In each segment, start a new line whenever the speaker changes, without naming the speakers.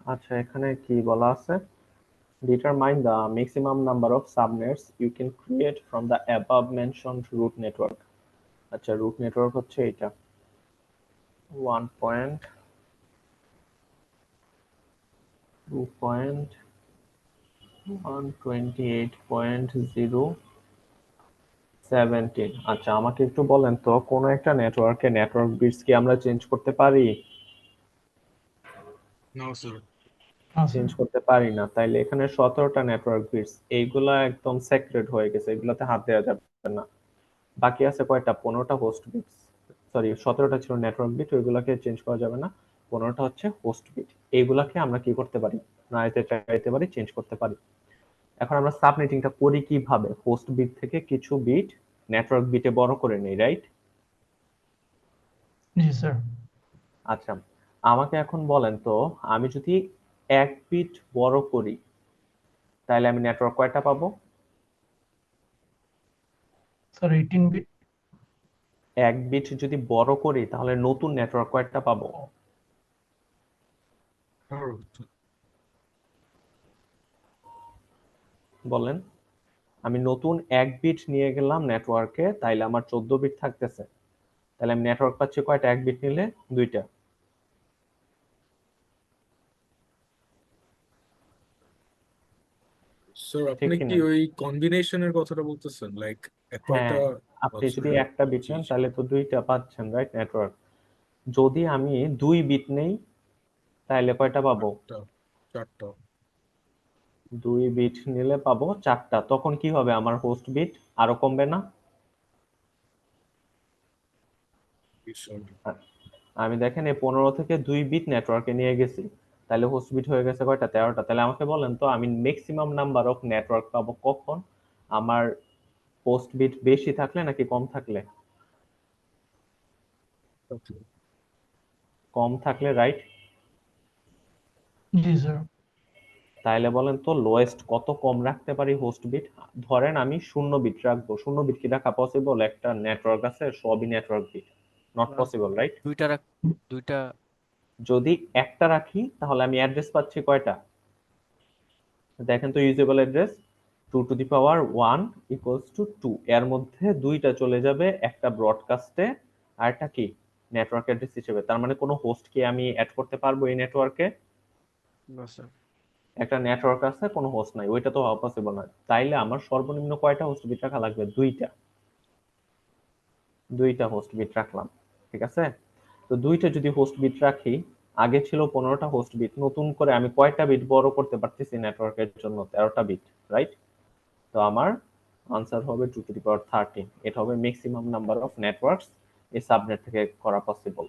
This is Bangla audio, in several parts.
আচ্ছা, এখানে কি বলা আছে? Determine the maximum number of subnets you can create from the above mentioned root network. আচ্ছা, রুট নেটওয়ার্ক হচ্ছে এটা 1.2.128.017। আচ্ছা, আমাকে একটু বলেন তো, কোন একটা নেটওয়ার্কে নেটওয়ার্ক বিটস কি আমরা চেঞ্জ করতে পারি?
No sir.
চেঞ্জ করতে পারি না। তাইলে এখানে 17টা নেটওয়ার্ক বিটস, এইগুলা একদম সেক্রেট হয়ে গেছে, এগুলাতে হাত দেওয়া যাবে না। বাকি আছে কয়টা? 15টা হোস্ট বিটস। সরি, 17টা ছিল নেটওয়ার্ক বিট, ওইগুলাকে চেঞ্জ করা যাবে না। 15টা হচ্ছে হোস্ট বিট। এইগুলাকে আমরা কি করতে পারি? নাড়াইতে চাইতে পারি, চেঞ্জ করতে পারি। এখন আমরা সাবনেটিংটা করি কিভাবে? হোস্ট বিট থেকে কিছু বিট নেটওয়ার্ক বিটে বড় করে নেই, রাইট?
জি স্যার।
আচ্ছা, আমাকে এখন বলেন তো, আমি যদি 1 বিট বড় করি তাহলে আমি নেটওয়ার্ক কয়টা পাবো?
Sir 18 bit.
1 বিট যদি বড় করি তাহলে নতুন নেটওয়ার্ক কয়টা পাবো? বলেন। আমি নতুন 1 বিট নিয়ে গেলাম নেটওয়ার্কে, তাইলে আমার 14 বিট থাকতেছে। তাহলে আমি নেটওয়ার্ক পাচ্ছি কয়টা 1 বিট নিলে? 2টা।
স্যার
ঠিক
আপনি কি
কিনা?
ওই কম্বিনেশনের কথাটা বলতেছেন, লাইক
হ্যাঁ,
কয়টা
আপনি
হচ্ছে?
যদি একটা বিট
জি
নেন
জি।
তাহলে তো 2টা পাচ্ছেন, রাইট, নেটওয়ার্ক। যদি আমি 2 বিট নেই তাহলে কয়টা পাবো?
চারটা। চারটা।
2 বিট নিলে পাবো 4টা। তখন কি হবে? আমার হোস্ট বিট আরো কমবে না? আমি দেখেন এই 15 থেকে 2 বিট নেটওয়ার্কে নিয়ে গেছি, তাহলে হোস্ট বিট হয়ে গেছে কয়টা? 13টা। তাহলে আমাকে বলেন তো, আমি ম্যাক্সিমাম নাম্বার অফ নেটওয়ার্ক পাবো কখন? আমার হোস্ট বিট বেশি থাকলে নাকি কম থাকলে?
ওকে।
কম থাকলে, রাইট?
জি স্যার।
তাইলে বলেন তো, লোয়েস্ট কত কম রাখতে পারি হোস্ট বিট? ধরেন আমি 0 বিট রাখবো। 0 বিট কি রাখা পসিবল? একটা নেটওয়ার্ক আছে সবই network bit, not possible, right?
দুইটা।
যদি একটা রাখি তাহলে আমি অ্যাড্রেস পাচ্ছি কয়টা? দেখেন তো, usable address 2 to the power 1 equals to 2। এর মধ্যে 2টা চলে যাবে একটা ব্রডকাস্টে, আর একটা কি নেটওয়ার্ক অ্যাড্রেস হিসেবে। তার মানে কোনো হোস্ট কি আমি অ্যাড করতে পারবো এই নেটওয়ার্কে?
না স্যার।
একটা নেটওয়ার্ক আছে, কোনো হোস্ট নাই, ওইটা তো হওয়া পসিবল না। তাইলে আমার সর্বনিম্ন কয়টা হোস্ট বিট রাখা লাগবে? 2টা। 2টা হোস্ট বিট রাখলাম, ঠিক আছে? তো 2টা যদি হোস্ট বিট রাখি, আগে ছিল 15টা হোস্ট বিট, নতুন করে আমি কয়টা বিট বড় করতে পারতেছি নেটওয়ার্কের জন্য? 13টা বিট, রাইট? তো আমার আনসার হবে 2 টু দি পাওয়ার 13। এটা হবে ম্যাক্সিমাম নাম্বার অফ নেটওয়ার্কস এই সাবনেট থেকে করা পসিবল।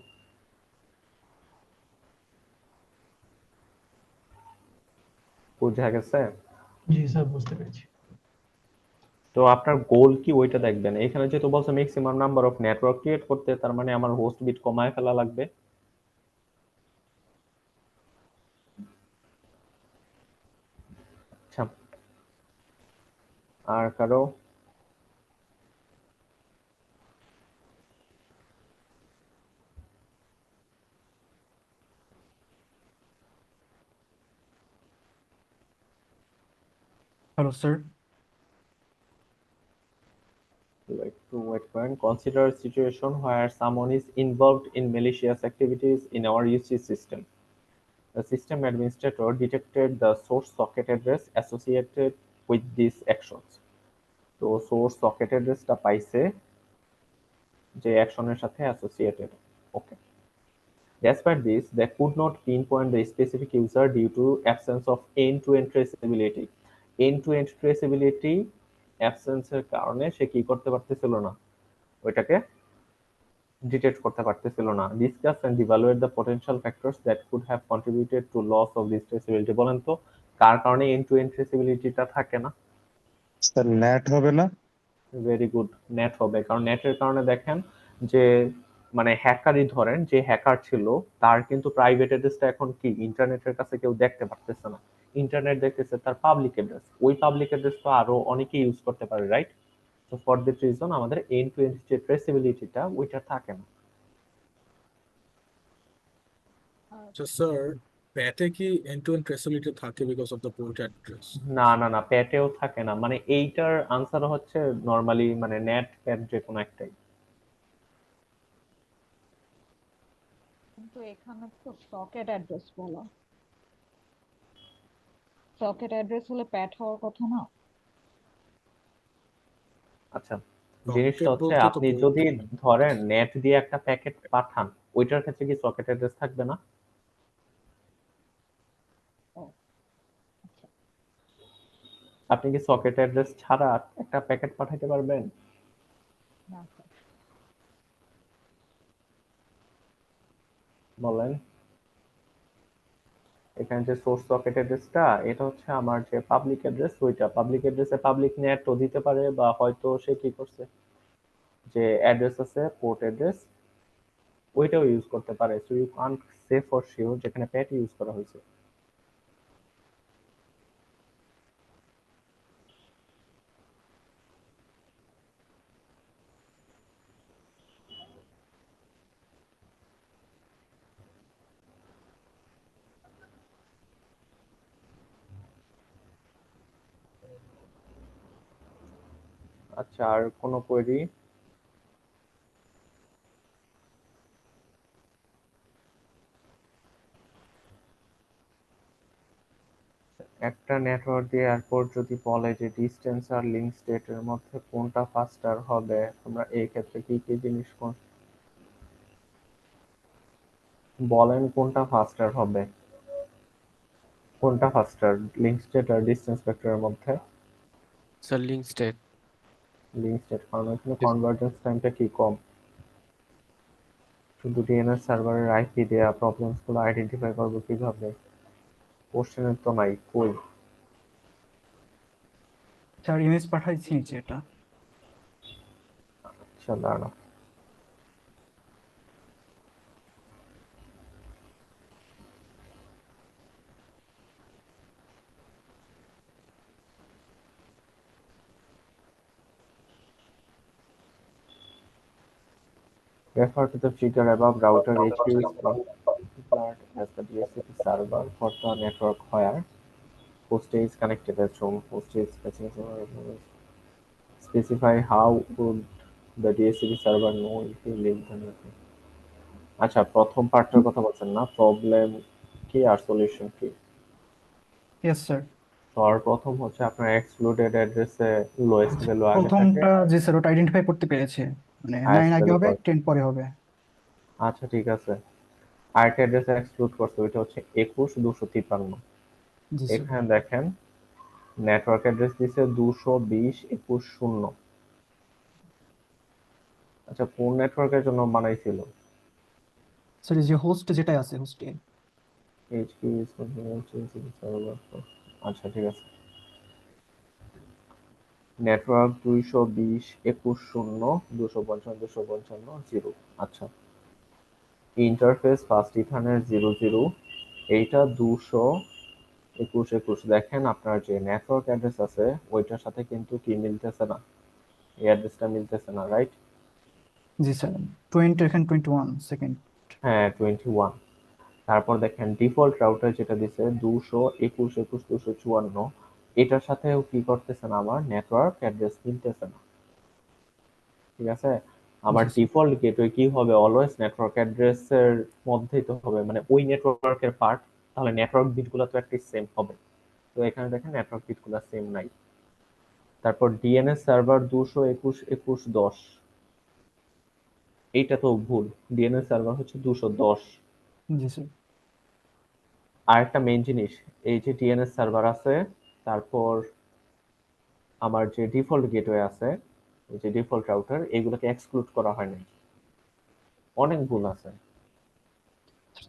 বুঝা গেছে?
জি স্যার, বুঝতে পেরেছি।
তো আপনার গোল কি ওইটা দেখবেন। এখানে যেহেতু বলছে maximum number of network create করতে, তার মানে আমার হোস্ট বিট কমায় ফেলা লাগবে। আচ্ছা, আর কারো?
Hello sir.
Like to wait point, consider a situation where someone is involved in malicious activities in our UC system. The system administrator detected the source socket address associated with these actions. তো সোর্স সকেট অ্যাড্রেসটা পাইছে যে অ্যাকশনের সাথে associated. Okay. Despite this, they could not pinpoint the specific user due to absence of end-to-end traceability. End-to-end traceability অ্যাবসেন্সের কারণে সে কি করতে পারতেছিল না? ওইটাকে ডিটেক্ট করতে পারতেছিল না। Discuss and evaluate the potential factors that could have contributed to loss of this traceability. বলেন তো, কার কারণে এন্ড টু এন্ড ট্রেসেবিলিটিটা থাকে না?
স্যার ন্যাট হবে না?
ভেরি গুড, নেট হবে। কারণ নেটের কারণে দেখেন যে, মানে হ্যাকারই ধরেন, যে হ্যাকার ছিল তার কিন্তু প্রাইভেট অ্যাড্রেসটা এখন কি ইন্টারনেটের কাছে কেউ দেখতে পারতেছে না। ইন্টারনেট দেখতেছে তার পাবলিক অ্যাড্রেস, ওই পাবলিক অ্যাড্রেস তো আরো অনেকে ইউজ করতে পারে, রাইট? তো ফর দিস রিজন আমাদের এন্ড টু এন্ড যে ট্রেসেবিলিটিটা ওইটা থাকে না।
আচ্ছা স্যার, প্যাটে কি এন্ড টু এন্ড ট্রেসেবিলিটি থাকে because of the port address?
না না না, প্যাটেও থাকে না, মানে এইটার আনসার হচ্ছে নর্মালি মানে নেট প্যাট যে কোনো একটাই।
কিন্তু এখানে তো সকেট অ্যাড্রেস বলা, সকেট অ্যাড্রেস হলে প্যাট হওয়ার কথা না।
আচ্ছা, জিনিসটা
সকেট
হচ্ছে
বলতে তো
আপনি
পোর্ট
যদি
থাকে না।
ধরেন নেট দিয়ে একটা প্যাকেট পাঠান, ওইটার ক্ষেত্রে কি সকেট অ্যাড্রেস থাকবে না?
ও আচ্ছা।
আপনি কি সকেট অ্যাড্রেস ছাড়া একটা প্যাকেট পাঠাতে পারবেন?
না স্যার।
বলেন। এখানে যে সোর্স সকেট অ্যাড্রেসটা, এটা হচ্ছে আমার যে পাবলিক অ্যাড্রেস, ওইটা পাবলিক অ্যাড্রেসে পাবলিক নেটও দিতে পারে, বা হয়তো সে কি করছে, যে অ্যাড্রেস আছে পোর্ট অ্যাড্রেস, ওইটাও ইউজ করতে পারে। So you can't say for sure যেখানে প্যাট ইউজ করা হয়েছে। আচ্ছা, আর কোনো কোয়েরি? একটা নেটওয়ার্ক দিয়ে এরপর যদি বলে যে ডিসটেন্স আর লিংক স্টেটের মধ্যে কোনটা ফাস্টার হবে, তোমরা এই ক্ষেত্রে কি কি জিনিস বলেন কোনটা ফাস্টার হবে? কোনটা ফাস্টার, লিংক স্টেট আর ডিসটেন্স ভেক্টরের মধ্যে?
Sir link state.
Link state, কারণ এখানে কনভার্জেন্স টাইমটা কি কম। শুধু ডিএনএস সার্ভারের আইপি দেয়া প্রবলেমস গুলো আইডেন্টিফাই করবো কিভাবে? কোশ্চেনের তো নাই, কই?
স্যার ইমেজ পাঠাইছি নিচে এটা।
আচ্ছা দাঁড়া। Refer to the figure above. Router HQ is configured as the DHCP server for the network where host is connected as shown. Host is specify how would the DHCP server know if you leave the network. আচ্ছা, প্রথম পার্টের কথা বলছেন না, প্রবলেম কি আর সলিউশন কি?
Yes sir.
প্রথম হচ্ছে আপনার এক্সক্লুডেড অ্যাড্রেসে লোয়েস্ট ভ্যালু আগে থাকে,
প্রথমটা যে স্যার ওটা আইডেন্টিফাই করতে পেরেছে, মানে 9
হাইয়েস্ট
আগে
ভ্যালু
হবে
পরে।
10 পরে হবে।
আচ্ছা ঠিক আছে, আরেকটা অ্যাড্রেস এক্সক্লুড করছে, ওইটা হচ্ছে 21,253।
জি স্যার।
এখানে দেখেন নেটওয়ার্ক অ্যাড্রেস দিছে 220.21.0। আচ্ছা, কোন নেটওয়ার্কের জন্য বানাইছিল?
স্যার এই যে হোস্ট যেটা আছে হোস্টে।
HQ is server. আচ্ছা ঠিক আছে, নেটওয়ার্ক 220.21.0 255.255.0। আচ্ছা, ইন্টারফেস ফার্স্ট ইথারনেট 00, এইটা 221.21। দেখেন আপনার যে নেটওয়ার্ক অ্যাড্রেস আছে ওইটার সাথে কিন্তু কি মিলতেছে না, এই অ্যাড্রেসটা মিলতেছে না, রাইট?
জি স্যার 20 এখানে 21 সেকেন্ড।
হ্যাঁ 21। তারপর দেখেন ডিফল্ট রাউটার যেটা দিছে 221.21.254, এটার সাথেও কি করতেছে না, আমার নেটওয়ার্ক অ্যাড্রেস মিলতেছে না। ঠিক আছে, আমার
জি স্যার।
ডিফল্ট গেটওয়ে কি হবে, অলওয়েজ নেটওয়ার্ক অ্যাড্রেসের মধ্যেই তো হবে, মানে ওই নেটওয়ার্কের পার্ট, তাহলে নেটওয়ার্ক বিটগুলো তো একটা সেম হবে। তো এখানে দেখেন নেটওয়ার্ক বিটগুলো সেম নাই। তারপর ডিএনএস সার্ভার 221.21.10, এইটা তো ভুল, ডিএনএস সার্ভার হচ্ছে 210।
জি স্যার।
আরেকটা মেইন জিনিস, এই যে ডিএনএস সার্ভার আছে, তারপর আমার যে ডিফল্ট গেটওয়ে আছে, এই যে ডিফল্ট রাউটার, এগুলোকে এক্সক্লুড করা হয় নাই, অনেক ভুল আছে।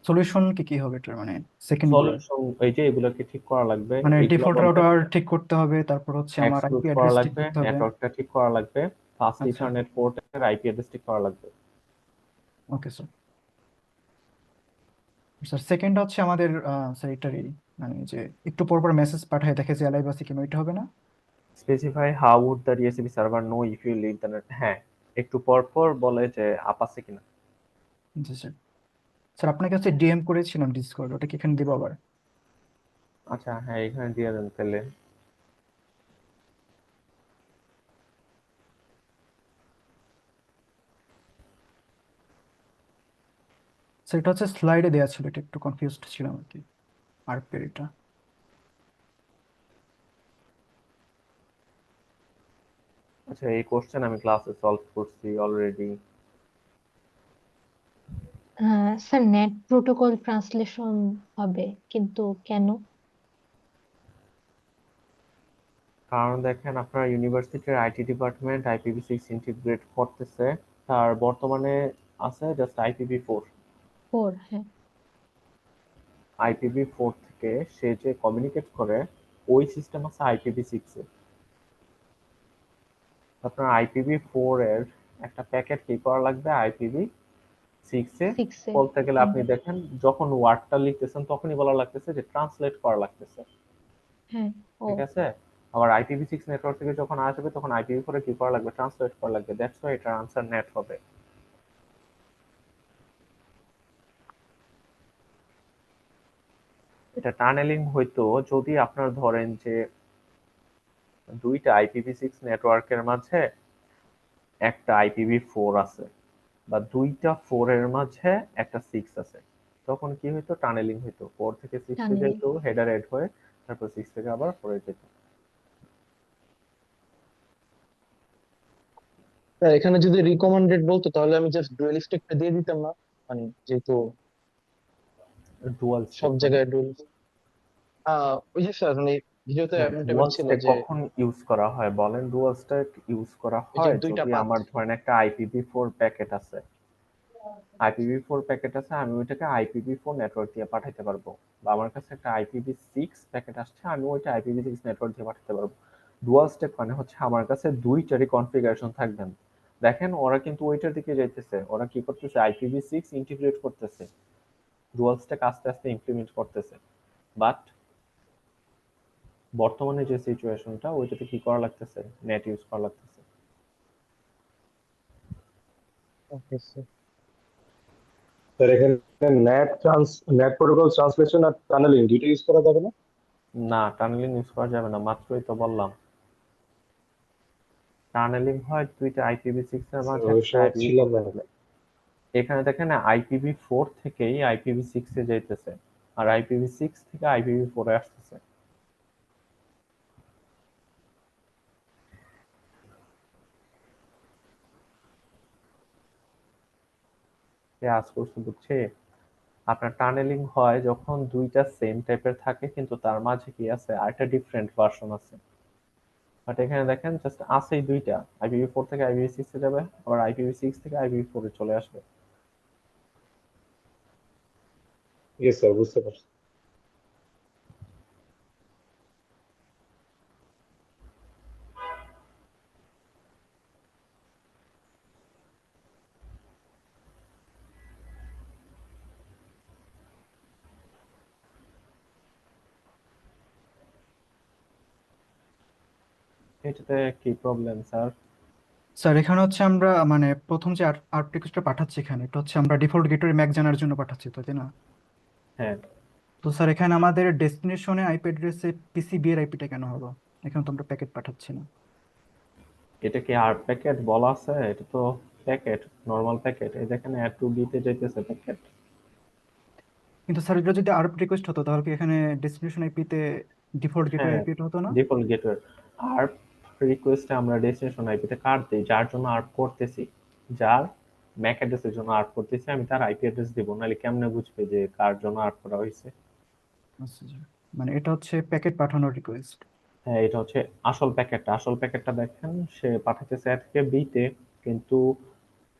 সলিউশন কি কি হবে এটার, মানে সেকেন্ড গুলোর?
সলিউশন এই যে এগুলোকে ঠিক করা লাগবে,
মানে
এগুলো
ডিফল্ট
বলতে
রাউটার ঠিক করতে হবে, তারপর হচ্ছে আমার
এক্সক্লুড
আইপি
করা
অ্যাড্রেস ঠিক
লাগবে,
করতে হবে।
নেটওয়ার্কটা ঠিক করা লাগবে, ফার্স্ট
আচ্ছা
ইথারনেট পোর্টের আইপি অ্যাড্রেস ঠিক করা লাগবে।
Okay sir. স্যার সেকেন্ড হচ্ছে আমাদের স্যার এটারই, মানে যে একটু পর পর মেসেজ পাঠায় দেখে যে অ্যালাইভ আছে কিনা, ওইটা হবে না?
Specify how would the DSCP server know if you leave the net. হ্যাঁ, একটু পর পর বলে যে আপ আছে কিনা।
জি স্যার। স্যার আপনাকে হচ্ছে ডিএম করেছিলাম ডিসকর্ড, ওটা কি এখানে দিব আবার?
আচ্ছা হ্যাঁ, এখানে দিয়ে দেন তাহলে।
স্যার এটা হচ্ছে স্লাইডে দেওয়া ছিল, এটা একটু কনফিউজড ছিলাম আর কি, আরপের এটা।
আচ্ছা, এই কোশ্চেন আমি ক্লাসে সলভ করছি already.
Sir net protocol translation হবে, কিন্তু কেন?
কারণ দেখেন, আপনার ইউনিভার্সিটির আইটি ডিপার্টমেন্ট IPv6 ইন্টিগ্রেট করতেছে, তার বর্তমানে আছে জাস্ট IPv4।
4, হ্যাঁ।
IPv4 থেকে সে যে কমিউনিকেট করে, ওই সিস্টেম আছে IPv6 এ। আপনার IPv4 এর একটা প্যাকেট কি করা লাগবে IPv6 এ
6 এ।
বলতে গেলে আপনি দেখেন যখন ওয়ার্ডটা লিখতেছেন তখনই বলা লাগতেছে যে ট্রান্সলেট করা লাগতেছে,
হ্যাঁ। ও
ঠিক আছে? আবার IPv6 নেটওয়ার্ক থেকে যখন আসবে তখন IPv4 এ কি করা লাগবে, ট্রান্সলেট করা লাগবে। দ্যাটস ওয়াই এটার আনসার নেট হবে। এটা টানেলিং হইতো যদি আপনার ধরেন যে দুইটা IPv6 নেটওয়ার্কের মাঝে একটা IPv4 আছে, বা দুইটা 4 এর মাঝে একটা 6 আছে, তখন কি হইতো, টানেলিং হইতো। 4 থেকে 6 এ
টানেলিং।
যেত, হেডার এড হয়ে, তারপর 6 থেকে আবার 4 এ যেত।
স্যার এখানে যদি রিকমেন্ডেড বলতো তাহলে আমি জাস্ট ডুয়েলিস্টিকটা দিয়ে দিতাম না, মানে যেহেতু
ডুয়াল
সব
স্টেক
জায়গায় ডুয়েলিস্টিক। ওই যে স্যার মানে ভিডিওতে এমনটা
ডুয়াল
ছিল
স্টেক
যে
কখন ইউজ করা হয় বলেন? ডুয়াল স্টেক ইউজ করা
ওই যে
হয়
দুইটা
যদি
পাথ।
আমার ধরেন একটা IPv4 প্যাকেট আছে, IPv4 প্যাকেট আছে, আমি ওইটাকে IPv4 নেটওয়ার্ক দিয়ে পাঠাতে পারবো। বা আমার কাছে একটা IPv6 প্যাকেট আসছে, আমি ওইটা IPv6 নেটওয়ার্ক দিয়ে পাঠাতে পারবো। ডুয়াল স্টেক মানে হচ্ছে আমার কাছে দুইটারই কনফিগারেশন থাকবেন। দেখেন ওরা কিন্তু ওইটার দিকে যাইতেছে, ওরা কি করতেছে, IPv6 ইন্টিগ্রেট করতেছে, ডুয়াল স্টেক আস্তে আস্তে ইমপ্লিমেন্ট করতেছে। বাট বর্তমানে যে সিচুয়েশনটা, ওইটাতে কি করা লাগতেছে, নেট ইউজ করা লাগতেছে।
Okay sir.
স্যার এখানে নেট প্রোটোকল ট্রান্সলেশন আর টানেলিং দুইটা ইউজ করা যাবে না?
না, টানেলিং ইউজ করা যাবে না, মাত্রই তো বললাম। টানেলিং হয় দুইটা IPv6 এর মাঝে
ওই
একটা
সময় ছিলাম না।
IPv4। এখানে দেখেন IPv4 থেকেই IPv6 এ যাইতেছে, আর IPv6 থেকে IPv4 এ আসতেছে। আজ করছে বুঝছে, আপনার টানেলিং হয় যখন দুইটা সেম টাইপের থাকে কিন্তু তার মাঝে কি আছে, আরেকটা ডিফারেন্ট ভার্সন আছে। বাট এখানে দেখেন জাস্ট আছেই দুইটা, IPv4 থেকে IPv6 এ যাবে, আবার IPv6 থেকে IPv4 এ চলে আসবে।
ইয়েস স্যার, বুঝতে পারছি।
এটাতে কি প্রবলেম স্যার?
স্যার এখানে হচ্ছে আমরা মানে প্রথম যে আর্ট রিকোয়েস্টটা পাঠাচ্ছি, এখানে এটা হচ্ছে আমরা ডিফল্ট গেটওয়ে ম্যাক জানার জন্য পাঠাচ্ছি তো, তাই না?
হ্যাঁ,
তো স্যার এখানে আমাদের ডেস্টিনেশনে আইপি অ্যাড্রেসে পিসিবি এর আইপিটা কেন হলো? এখানে তো আমরা প্যাকেট পাঠাচ্ছি না।
এটা কি আর প্যাকেট বলা আছে? এটা তো প্যাকেট, নরমাল প্যাকেট। এই দেখেন অ্যাড টু বিতে যাইতেছে প্যাকেট।
কিন্তু স্যার এটা যদি আর্ট রিকোয়েস্ট হতো তাহলে কি এখানে ডেস্টিনেশন আইপিতে ডিফল্ট গেটওয়ে
হ্যাঁ,
আইপি হতো না?
Default gateway. আর রিকোয়েস্টে আমরা ডেস্টিনেশন আইপিতে কাট দেই, যার জন্য আর্ট করতেছি, যার ম্যাক অ্যাড্রেসের জন্য আর্ট করতেছি, আমি তার আইপি অ্যাড্রেস দেবো, নাহলে কেমনে বুঝবে যে কার জন্য আর্ট করা হয়েছে?
আচ্ছা জি। মানে এটা হচ্ছে প্যাকেট পাঠানোর রিকোয়েস্ট।
হ্যাঁ, এটা হচ্ছে আসল প্যাকেটটা। আসল প্যাকেটটা দেখেন সে পাঠাতেছে এ থেকে বিতে, কিন্তু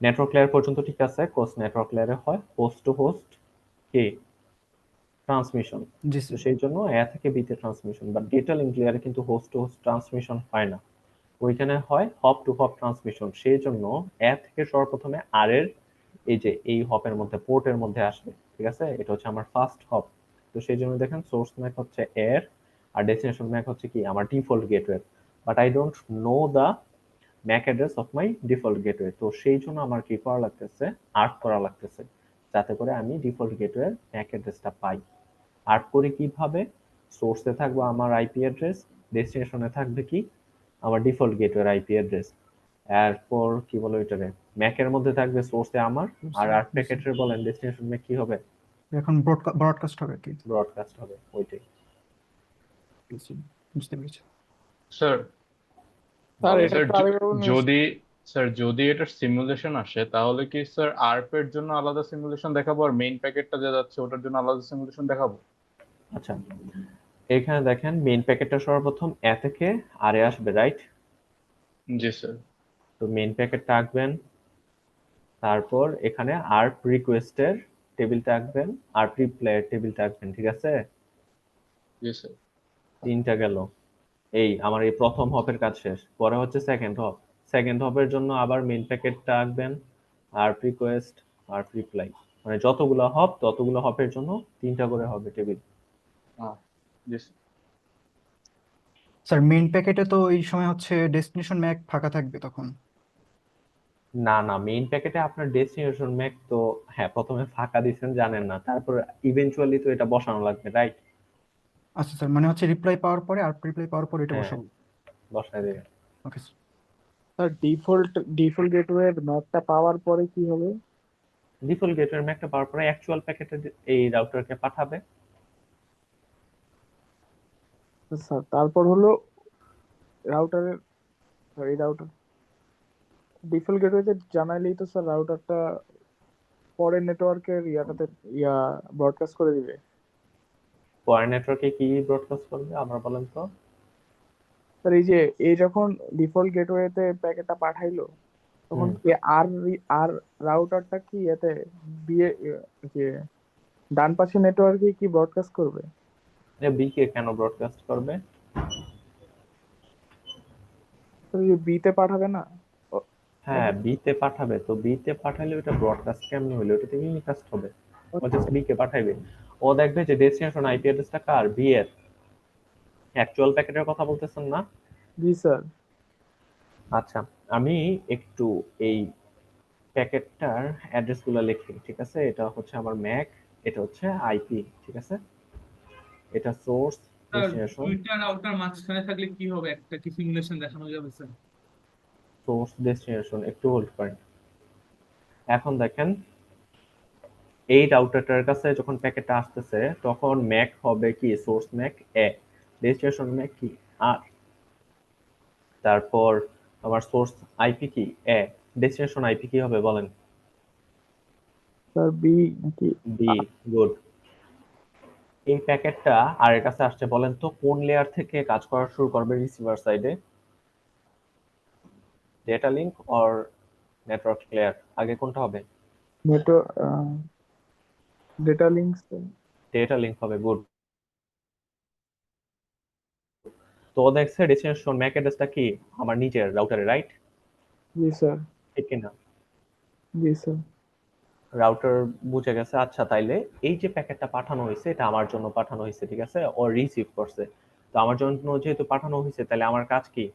নেটওয়ার্ক লেয়ার পর্যন্ত ঠিক আছে, কোর্স নেটওয়ার্ক লেয়ারে হয় হোস্ট টু হোস্ট কি ট্রান্সমিশন।
জি
তো
স্যার।
সেই জন্য এ থেকে বিতে ট্রান্সমিশন, বাট ডেটা লিঙ্ক লেয়ারে কিন্তু হোস্ট টু হোস্ট ট্রান্সমিশন হয় না, ওইখানে হয় হপ টু হপ ট্রান্সমিশন। সেই জন্য এ থেকে সর্বপ্রথমে আর এর এই যে এই হপের মধ্যে, পোর্টের মধ্যে আসবে, ঠিক আছে? এটা হচ্ছে আমার ফার্স্ট হপ। তো সেই জন্য দেখেন সোর্স ম্যাক হচ্ছে এর, আর ডেস্টিনেশন ম্যাক হচ্ছে কি আমার default gateway. But I don't know the Mac address of my default gateway, তো সেই জন্য আমার কি করা লাগতেছে, আর্ট করা লাগতেছে। যাতে করে আমি ডিফল্ট গেটওয়ের ম্যাক অ্যাড্রেসটা পাই। আর্ট করি কিভাবে? সোর্সে থাকবে আমার আইপি অ্যাড্রেস, ডেস্টিনেশনে থাকবে কি আমার ডিফল্ট গেটওয়ের আইপি অ্যাড্রেস। এরপর কি বলে ওইটারে, ম্যাকের মধ্যে থাকবে সোর্সে আমার, আর আর্ট প্যাকেটের বলেন ডেস্টিনেশন ম্যাক কি হবে?
এখন ব্রডকাস্ট হবে আর কি।
ব্রডকাস্ট হবে, ওইটাই।
বুঝতে পেরেছি।
স্যার
স্যার
বলেন।
এটা
স্যার
একটু আরেকবার
যদি যদি এটার সিমুলেশন আসে তাহলে কি স্যার আরপ এর জন্য আলাদা সিমুলেশন দেখাবো আর মেইন প্যাকেটটা যে যাচ্ছে ওটার জন্য আলাদা সিমুলেশন দেখাবো?
আচ্ছা, এখানে দেখেন মেইন প্যাকেটটা সর্বপ্রথম এ থেকে আরে আসবে, রাইট?
জি স্যার।
তো মেইন প্যাকেটটা আঁকবেন, তারপর এখানে আর্প রিকোয়েস্টের টেবিলটা আঁকবেন, আর্প রিপ্লাইয়ের টেবিলটা আঁকবেন, ঠিক আছে?
জি স্যার।
তিনটা গেল। এই আমার এই প্রথম হপের কাজ শেষ। পরে হচ্ছে সেকেন্ড হপ। সেকেন্ড হপের জন্য আবার মেইন প্যাকেটটা আঁকবেন, আর্প রিকোয়েস্ট, আর্প রিপ্লাই, মানে যতগুলো হপ ততগুলো হপের জন্য তিনটা করে হবে টেবিল।
জি স্যার।
স্যার মেইন প্যাকেটে তো এই সময় হচ্ছে ডেস্টিনেশন ম্যাক ফাঁকা থাকবে তখন।
না না, মেইন প্যাকেটে আপনার ডেস্টিনেশন ম্যাক তো হ্যাঁ প্রথমে ফাঁকা দিচ্ছেন জানেন না, তারপর ইভেনচুয়ালি তো এটা বসানো লাগবে, রাইট?
আচ্ছা স্যার, মানে হচ্ছে রিপ্লাই পাওয়ার পরে আর রিপ্লাই পাওয়ার পরে এটা
হ্যাঁ,
বসাবো।
বসায় দেবেন।
ওকে
স্যার ডিফল্ট গেটওয়ে ম্যাকটা পাওয়ার পরে কি হবে?
ডিফল্ট গেটওয়ে ম্যাকটা পাওয়ার পরে অ্যাকচুয়াল প্যাকেটে এই রাউটারকে পাঠাবে।
স্যার তারপর হলো রাউটারের রাউটার ডিফল্ট গেটওয়েতে জানাইলেই তো স্যার রাউটারটা পরে নেটওয়ার্কের ব্রডকাস্ট করে দিবে।
পরে নেটওয়ার্কে কি ব্রডকাস্ট করবে আবার বলেন তো?
স্যার এই যখন ডিফল্ট গেটওয়েতে প্যাকেটটা পাঠাইলো তখন
হুম।
কি আর রাউটারটা কি এতে বিয়ে যে ডান পাশে নেটওয়ার্কে কি ব্রডকাস্ট করবে?
বি কে কেন ব্রডকাস্ট করবে?
স্যার বি তে পাঠাবে না?
হ্যাঁ, বি তে পাঠাবে, তো বি তে পাঠালে ওটা ব্রডকাস্ট কেমনে হলো? ওটা তো ইউনিকাস্ট হবে। ও জাস্ট বি কে পাঠাইবে, ও দেখবে যে ডেস্টিনেশন আইপি অ্যাড্রেসটা কার, বি এর। অ্যাকচুয়াল প্যাকেটের কথা বলতেছেন না?
জি স্যার।
আচ্ছা, আমি একটু এই প্যাকেটটার অ্যাড্রেসগুলো লিখি, ঠিক আছে? এটা হচ্ছে আমার ম্যাক, এটা হচ্ছে আইপি, ঠিক আছে? এটা সোর্স, ডেস্টিনেশন,
দুইটা রাউটার মাঝখানে থাকলে কি হবে? একটা কি সিমুলেশন দেখানো যাবে স্যার?
সোর্স ডেস্টিনেশন, একটু হোল্ড করেন। এখন দেখেন এই রাউটারটার কাছে যখন প্যাকেটটা আসতেছে তখন ম্যাক হবে কি, সোর্স ম্যাক এ, ডেস্টিনেশন ম্যাক কি আর, তারপর আমার সোর্স আইপি কি এ, ডেস্টিনেশন আইপি কি হবে বলেন?
স্যার বি নাকি?
বি। গুড। এই প্যাকেটটা আর এর কাছে আসছে, বলেন তো কোন লেয়ার থেকে কাজ করা শুরু করবে রিসিভার সাইডে? Data link or network layer, আগে কোনটা হবে?
Data link.
ডেটা লিংক হবে, গুড। তো ও দেখছে ডেস্টিনেশন ম্যাক অ্যাড্রেসটা কি আমার নিজের রাউটারে, রাইট?
জি স্যার।
ঠিক কিনা?
জি স্যার।
রাউটার বুঝে গেছে, আচ্ছা তাইলে এই যে প্যাকেটটা পাঠানো হয়েছে এটা আমার জন্য পাঠানো হয়েছে, ঠিক আছে? ও রিসিভ করছে, তো আমার জন্য যেহেতু পাঠানো হয়েছে তাহলে আমার কাজ কি?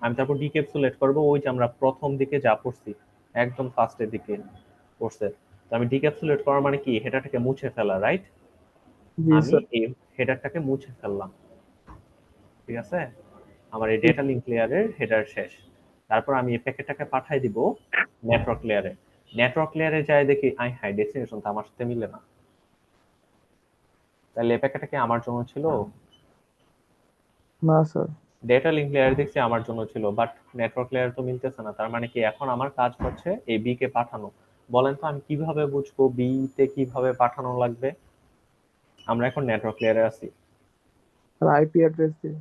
আমি তারপর ডিক্যাপসুলেট করব, ওই যে আমরা প্রথম দিকে যা পড়ছি একদম ফার্স্টের দিকে পড়ছে। তো আমি ডিক্যাপসুলেট করার মানে কি, হেডারটাকে মুছে ফেলা, রাইট?
জি
আমি
স্যার।
এই হেডারটাকে মুছে ফেললাম, ঠিক আছে? আমার এই ডেটা লিংক লেয়ারের হেডার শেষ। তারপর আমি এই প্যাকেটটাকে পাঠাই দিব নেটওয়ার্ক লেয়ারে। নেটওয়ার্ক লেয়ারে যাই দেখি আই হাই ডেস্টিনেশন তো আমার সাথে মিলে না, তাহলে এই প্যাকেটটা কি আমার জন্য ছিল?
না স্যার।
ডেটা লিংক লেয়ার দেখছি আমার জন্য ছিল, বাট নেটওয়ার্ক লেয়ার তো মিলতেছে না। তার মানে কি এখন আমার কাজ হচ্ছে এই বি কে পাঠানো। বলেন তো আমি কিভাবে বুঝবো বি তে কিভাবে পাঠানো লাগবে? আমরা এখন নেটওয়ার্ক লেয়ারে আছি,
আইপি অ্যাড্রেস দিয়ে।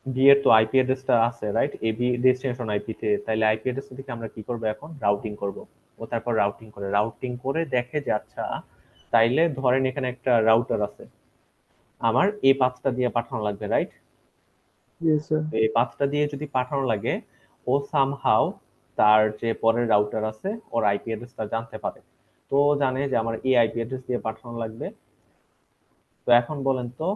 বি এর তো আইপি অ্যাড্রেসটা আছে, right? A B destination IP তে, তাইলে আইপি অ্যাড্রেস থেকে আমরা কি করব এখন? রাউটিং করব। ও তারপর রাউটিং করে দেখে যে আচ্ছা তাইলে ধরেন এখানে একটা রাউটার আছে, আমার এই পাথটা দিয়ে পাঠানো লাগবে, রাইট?
জি স্যার।
এই পাথটা দিয়ে যদি পাঠানো লাগে, ও সামহাউ তার যে পরের রাউটার আছে ওর আইপি অ্যাড্রেসটা জানতে পারে, তো ও জানে যে আমার এই আইপি অ্যাড্রেস দিয়ে পাঠানো লাগবে। তো এখন বলেন তো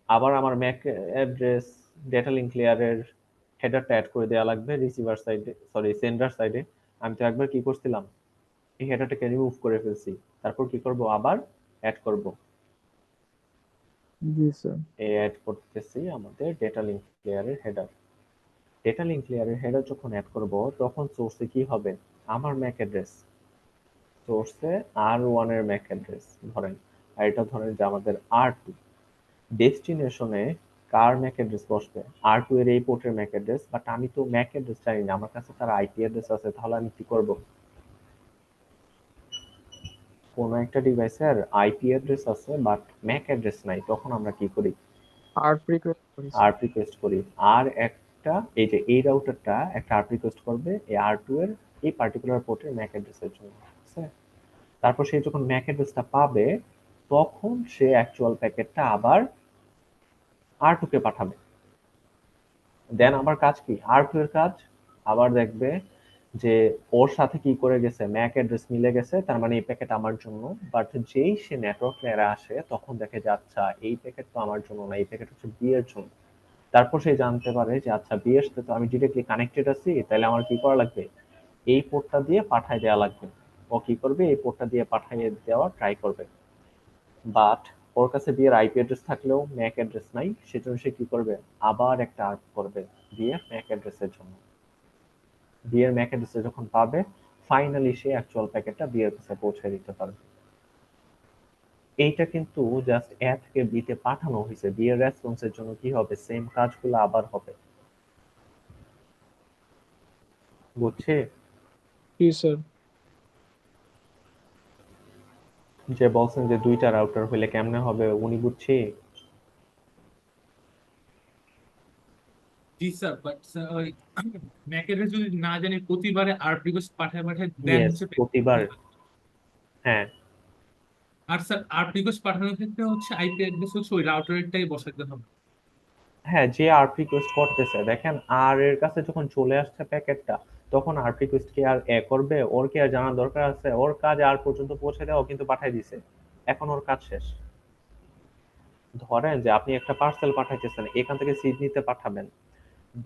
আবার আমার ম্যাক অ্যাড্রেস ডেটা লিংক লেয়ারের হেডারটা অ্যাড করে দেওয়া লাগবে রিসিভার সাইডে, সরি সেন্ডার সাইডে। আমি তো একবার কি করছিলাম, এই হেডারটাকে রিমুভ করে ফেলছি, তারপর কি করব, আবার অ্যাড করব।
জি স্যার।
এই অ্যাড করতেছি আমাদের ডেটা লিঙ্ক লেয়ারের হেডার। ডেটা লিঙ্ক লেয়ারের হেডার যখন অ্যাড করব তখন সোর্সে কি হবে, আমার ম্যাক অ্যাড্রেস, সোর্সে R1 এর ম্যাক অ্যাড্রেস ধরেন, আর এটা ধরেন যে আমাদের R2। ডেস্টিনেশনে কার ম্যাক অ্যাড্রেস বসবে, R2 এর এই পোর্টের ম্যাক অ্যাড্রেস, বাট আমি তো ম্যাক অ্যাড্রেস জানি না, আমার কাছে তার আইপি অ্যাড্রেস আছে, তাহলে আমি কি করব, কোনো একটা ডিভাইসের আইপি অ্যাড্রেস আছে বাট ম্যাক অ্যাড্রেস নাই, তখন আমরা কি করি,
আর্প রিকোয়েস্ট করি স্যার।
আরপি রিকোয়েস্ট করি। আর একটা এই যে এই রাউটারটা একটা আরপি রিকোয়েস্ট করবে এই R2 এর এই পার্টিকুলার পোর্টের ম্যাক অ্যাড্রেসের জন্য, ঠিক আছে? তারপর সে যখন ম্যাক অ্যাড্রেসটা পাবে তখন সে অ্যাকচুয়াল প্যাকেটটা আবার R2 কে পাঠাবে। দেন আবার কাজ কি, R2 এর কাজ আবার দেখবে যে ওর সাথে কি করে গেছে, ম্যাক অ্যাড্রেস মিলে গেছে, তার মানে এই প্যাকেট আমার জন্য। বাট যেই সে নেটওয়ার্ক লেয়ারে আসে তখন দেখে যে আচ্ছা এই প্যাকেট তো আমার জন্য না, এই প্যাকেট হচ্ছে বি এর জন্য। তারপর সে জানতে পারে যে আচ্ছা বি এর সাথে তো আমি ডিরেক্টলি কানেক্টেড আছি, তাহলে আমার কি করা লাগবে, এই পোর্টটা দিয়ে পাঠায় দেওয়া লাগবে। ও কি করবে, এই পোর্টটা দিয়ে পাঠিয়ে দেওয়া ট্রাই করবে, বাট ওর কাছে বি এর আইপি অ্যাড্রেস থাকলেও ম্যাক অ্যাড্রেস নাই, সেজন্য সে কি করবে, আবার একটা আর্প করবে বি এর ম্যাক অ্যাড্রেসের জন্য। বি এর ম্যাক অ্যাড্রেসে যখন পাবে ফাইনালি সে অ্যাকচুয়াল প্যাকেটটা বি এর কাছে পৌঁছে দিতে পারবে। এইটা কিন্তু জাস্ট এ থেকে বি তে পাঠানো হয়েছে, বি এর রেসপন্সের জন্য কি হবে, সেম কাজগুলো আবার হবে। বুঝছি?
জি স্যার।
যে বলছেন যে দুইটা রাউটার হইলে কেমনে হবে, উনি বুঝছি।
জি স্যার, বাট স্যার ওই ম্যাক অ্যাড্রেস যদি না জানি প্রতিবারে আর্প রিকোয়েস্ট পাঠায় পাঠায় দেন
ইয়েস,
হচ্ছে
প্রতিবার। হ্যাঁ
আর স্যার আর্প রিকোয়েস্ট পাঠানোর ক্ষেত্রে হচ্ছে আইপি অ্যাড্রেস হচ্ছে ওই রাউটারেরটাই বসাতে হবে।
হ্যাঁ, যে আর্প রিকোয়েস্ট করতেছে দেখেন আর এর কাছে যখন চলে আসছে প্যাকেটটা, তখন আর্প রিকোয়েস্ট কি আর এ করবে, ওর কি আর জানার দরকার আছে, ওর কাজ আর পর্যন্ত পৌঁছে দেওয়া, ও কিন্তু পাঠাই দিছে, এখন ওর কাজ শেষ। ধরেন যে আপনি একটা পার্সেল পাঠাইতেছেন, এখান থেকে সিডনিতে পাঠাবেন,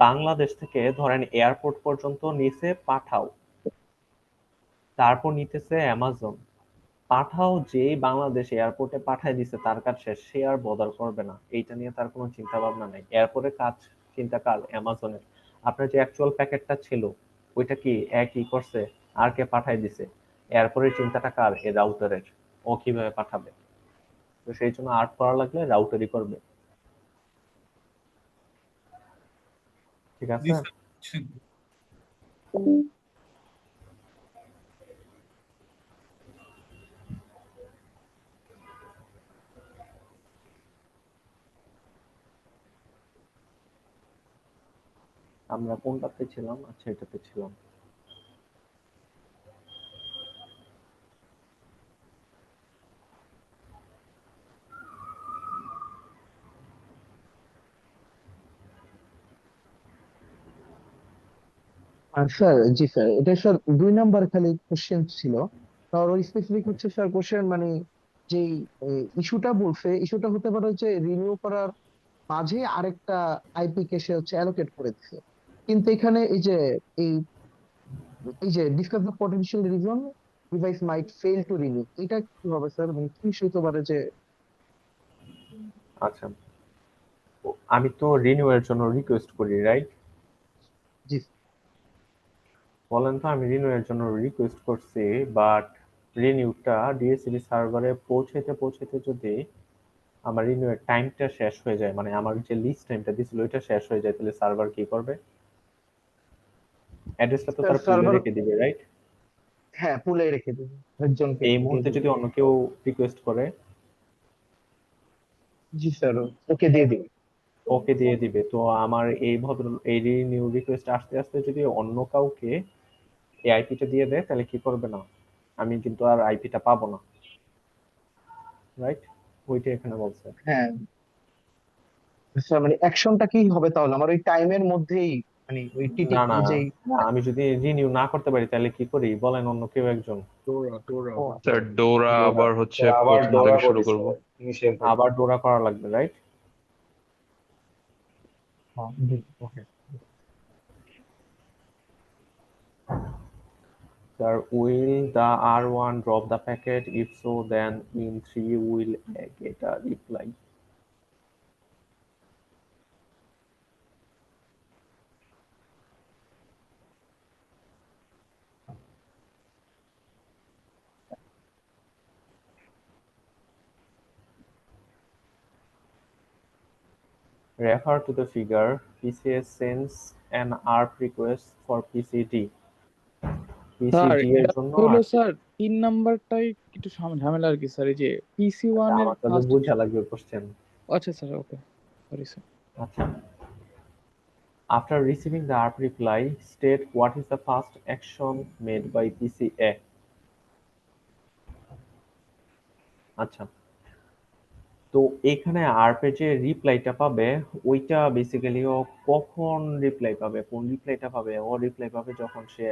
বাংলাদেশ থেকে ধরেন এয়ারপোর্ট পর্যন্ত নিচে পাঠাও, তারপর নিতেছে অ্যামাজন, পাঠাও যেই বাংলাদেশ এয়ারপোর্টে পাঠায় দিছে তার কাজ শেষ, সে আর বদার করবে না, এইটা নিয়ে তার কোনো চিন্তা ভাবনা নাই। এয়ারপোর্টের কাজ চিন্তা কার, অ্যামাজনের। আপনার যে অ্যাকচুয়াল প্যাকেটটা ছিল ওইটা কি একই করছে, আর কে পাঠায় দিছে, এয়ারপোর্টের চিন্তাটা কার, এ রাউটারের, ও কিভাবে পাঠাবে। তো সেই জন্য আর্ট করা লাগলে রাউটারই করবে, ঠিক
জি
আছে?
স্যার।
আমরা কোনটাতে ছিলাম, আচ্ছা এটাতে ছিলাম।
আর স্যার, জি স্যার, এটা স্যার 2 নাম্বার খালি কোশ্চেন ছিল। আর ওই স্পেসিফিক হচ্ছে স্যার কোশ্চেন, মানে যেই ইস্যুটা বলছে, ইস্যুটা হতে পারে হচ্ছে রিনিউ করার মাঝে আরেকটা আইপি কে সে হচ্ছে অ্যালোকেট করে দিচ্ছে। কিন্তু এখানে এই এই যে discuss the potential reason device might fail to renew, এটা কি হবে স্যার, মানে কি ইস্যু হতে পারে যে?
আচ্ছা, আমি তো রিনিউ এর জন্য রিকোয়েস্ট করি, রাইট?
জি
বলেন তো, আমি রিনিউ এর জন্য রিকোয়েস্ট করছি, বাট রিনিউটা ডিএসসিবি সার্ভারে পৌঁছাইতে পৌঁছাইতে যদি আমার রিনিউ এর টাইমটা শেষ হয়ে যায়, মানে আমার যে লিস্ট টাইমটা দিছিল ওইটা শেষ হয়ে যায়, তাহলে সার্ভার কি করবে, অ্যাড্রেসটা তো
স্যার,
তার পুলে
সার্ভার,
রেখে দিবে, রাইট?
হ্যাঁ, পুলে রেখে দেবে, একজনকে
এই
দিয়ে
মুহূর্তে
দিবে।
যদি অন্য কেউ রিকোয়েস্ট করে,
জি স্যার, ওকে দিয়ে দিবে।
ওকে দিয়ে দিবে। তো আমার এই রিনিউ রিকোয়েস্ট আসতে আসতে যদি অন্য কাউকে এই আইপিটা দিয়ে দেয়, তাহলে কি করবে না, আমি কিন্তু আর আইপিটা পাবো না, রাইট? ওইটা এখানে বলছে।
হ্যাঁ স্যার, মানে অ্যাকশনটা কি হবে তাহলে আমার ওই টাইমের মধ্যেই, মানে ওই টিটি
না না,
যেই।
আমি যদি রিনিউ না করতে পারি তাহলে কি করি বলেন, অন্য কেউ একজন।
ডোরা
ও
স্যার ডোরা আবার হচ্ছে
আবার
প্রথম
ডোরা
থেকে শুরু
করি
করব।
স্যার, ইনিশিয়াল থেকে।
আবার ডোরা করা লাগবে, right?
G, okay.
Sir, will the R1 drop the packet? If so, then in 3 will get a reply. Refer to the figure. PCS sends an ARP request for PCD.
Sir
PCD এর
এটা
জন্য
হলো
ARP
স্যার 3 নাম্বারটাই একটু ঝামেলা আর কি স্যার, এই যে পিসি ওয়ান এর
আমার কাছে
ফার্স্ট।
বুঝা লাগবে কোশ্চেন।
আচ্ছা স্যার, ওকে, সরি স্যার।
আচ্ছা। After receiving the ARP reply, state what is the first action made by PCA. আচ্ছা, তো এখানে আরপে যে রিপ্লাইটা পাবে ওইটা বেসিক্যালি ও কখন রিপ্লাই পাবে, কোন রিপ্লাইটা পাবে? ও রিপ্লাই পাবে যখন সে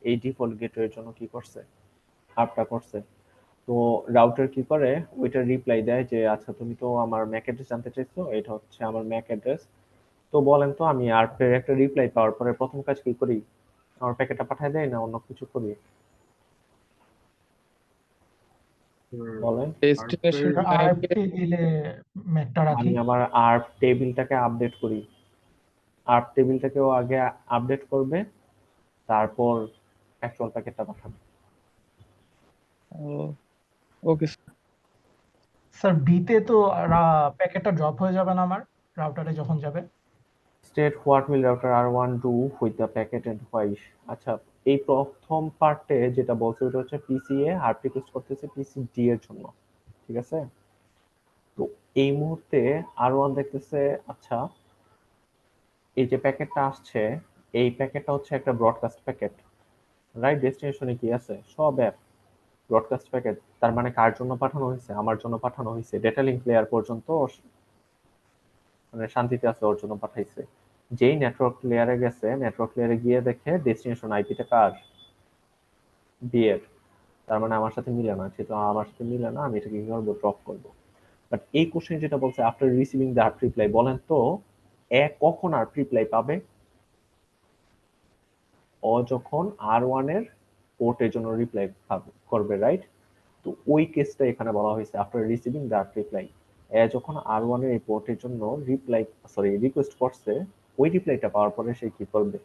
এই ডিফল্ট গেটওয়ের জন্য কি করছে, আর্পটা করছে। তো রাউটার কি করে, ওইটা রিপ্লাই দেয় যে আচ্ছা তুমি তো আমার ম্যাক অ্যাড্রেস জানতে চাইছো, এটা হচ্ছে আমার ম্যাক অ্যাড্রেস। তো বলেন তো আমি আরপের একটা রিপ্লাই পাওয়ার পরে প্রথম কাজ কি করি? আমার প্যাকেটটা পাঠায় দেয় না অন্য কিছু করি? বলেন।
ডেস্টিনেশন
আমরা আর্প টেবিলে ম্যাকটা রাখি।
আমি আমার আর্প টেবিলটাকে আপডেট করি। আর্প টেবিলটাকেও আগে আপডেট করবে, তারপর অ্যাকচুয়াল প্যাকেটটা পাঠাবে।
ওকে
স্যার বিতে তো প্যাকেটটা ড্রপ হয়ে যাবে না আমার রাউটারে যখন যাবে?
State what will router R1 do with the packet and why. আচ্ছা, এই প্রথম পার্টে যেটা বলছে ওটা হচ্ছে পিসিএ আর্প রিকোয়েস্ট করতেছে পিসিডি এর জন্য, ঠিক আছে? তো এই মুহূর্তে R1 দেখতেছে আচ্ছা এই যে প্যাকেটটা আসছে, এই প্যাকেটটা হচ্ছে একটা ব্রডকাস্ট প্যাকেট, রাইট? ডেস্টিনেশনে কি আছে? সব অ্যাপ ব্রডকাস্ট প্যাকেট। তার মানে কার জন্য পাঠানো হয়েছে? আমার জন্য পাঠানো হয়েছে। ডেটা লিঙ্ক লেয়ার পর্যন্ত মানে শান্তিতে আছে, ওর জন্য পাঠাইছে। যেই নেটওয়ার্ক লেয়ারে গেছে, নেটওয়ার্ক লেয়ারে গিয়ে দেখে ডেস্টিনেশন আইপিটা কার? বি এর। তার মানে আমার সাথে মিলে না, সেটা আমার সাথে মিলে না, আমি এটাকে কি করবো? ড্রপ করবো। বাট এই কোশ্চেন যেটা বলছে আফটার রিসিভিং দ্য আর্প রিপ্লাই, বলেন তো এ কখন আর্প রিপ্লাই পাবে? ও যখন R1 এর পোর্টের জন্য রিপ্লাই করবে, রাইট? তো ওই কেসটা এখানে বলা হয়েছে আফটার রিসিভিং দ্যাট রিপ্লাই। যখন R1 এর এই পোর্টের জন্য রিকোয়েস্ট করছে, ওই রিপ্লাইটা পাওয়ার পরে সে কি করবে?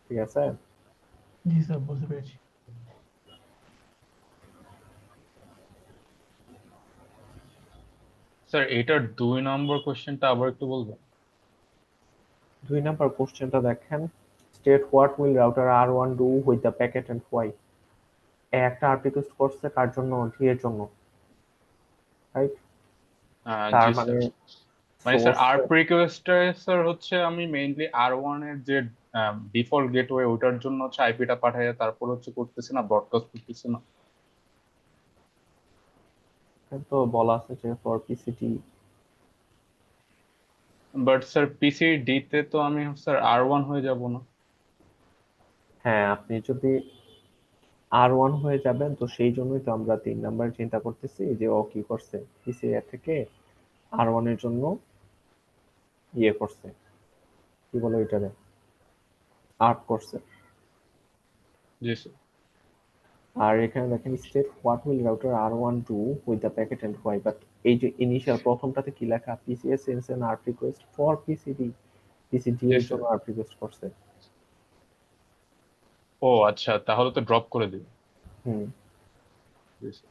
ঠিক আছে?
জি স্যার, বুঝতে পেরেছি।
স্যার এটার 2 নম্বর কোশ্চেনটা আবার একটু বলবেন?
2 নাম্বার কোশ্চেনটা দেখেন, state what will router R1 do with the packet and why. একটা আর্প রিকোয়েস্ট করছে কার জন্য? ডি এর জন্য, রাইট? তার
জি
মানে
স্যার, মানে স্যার আর্প রিকোয়েস্টে স্যার হচ্ছে আমি মেইনলি R1 এর যে ডিফল্ট গেটওয়ে ওটার জন্য হচ্ছে আইপিটা পাঠায়, তারপর হচ্ছে করতেছি না, ব্রডকাস্ট করতেছি না।
তো বলা আছে যে for PCT.
But sir PCD তে তো আমি স্যার R1 হয়ে যাব না?
হ্যাঁ, আপনি যদি R1 হয়ে যাবেন তো সেই জন্যই তো আমরা 3 নাম্বার চিন্তা করতেছি যে ও কি করছে, পিসিএ থেকে R1 এর জন্য ইয়ে করছে, কি বলে এটারে, আর্প করছে।
জি স্যার।
আর এখানে দেখেন state what will router R1 do with the packet and why. But এই যে ইনিশিয়াল প্রথমটাতে কি লেখা? PCA sends an ARP request for PCD, PCD
জি
এর
স্যার।
জন্য আর্প রিকোয়েস্ট করছে।
ও আচ্ছা, তাহলে তো ড্রপ করে দিবে।
হুম।
জি স্যার।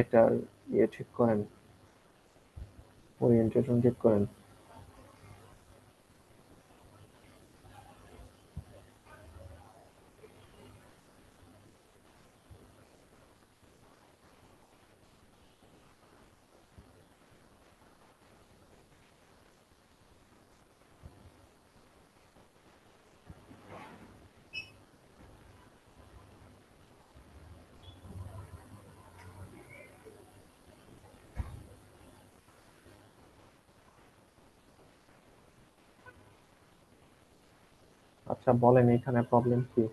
এটা ইয়ে ঠিক করেন, ওরিয়েন্টেশন ঠিক করেন। আচ্ছা বলেন এখানে প্রবলেম কি?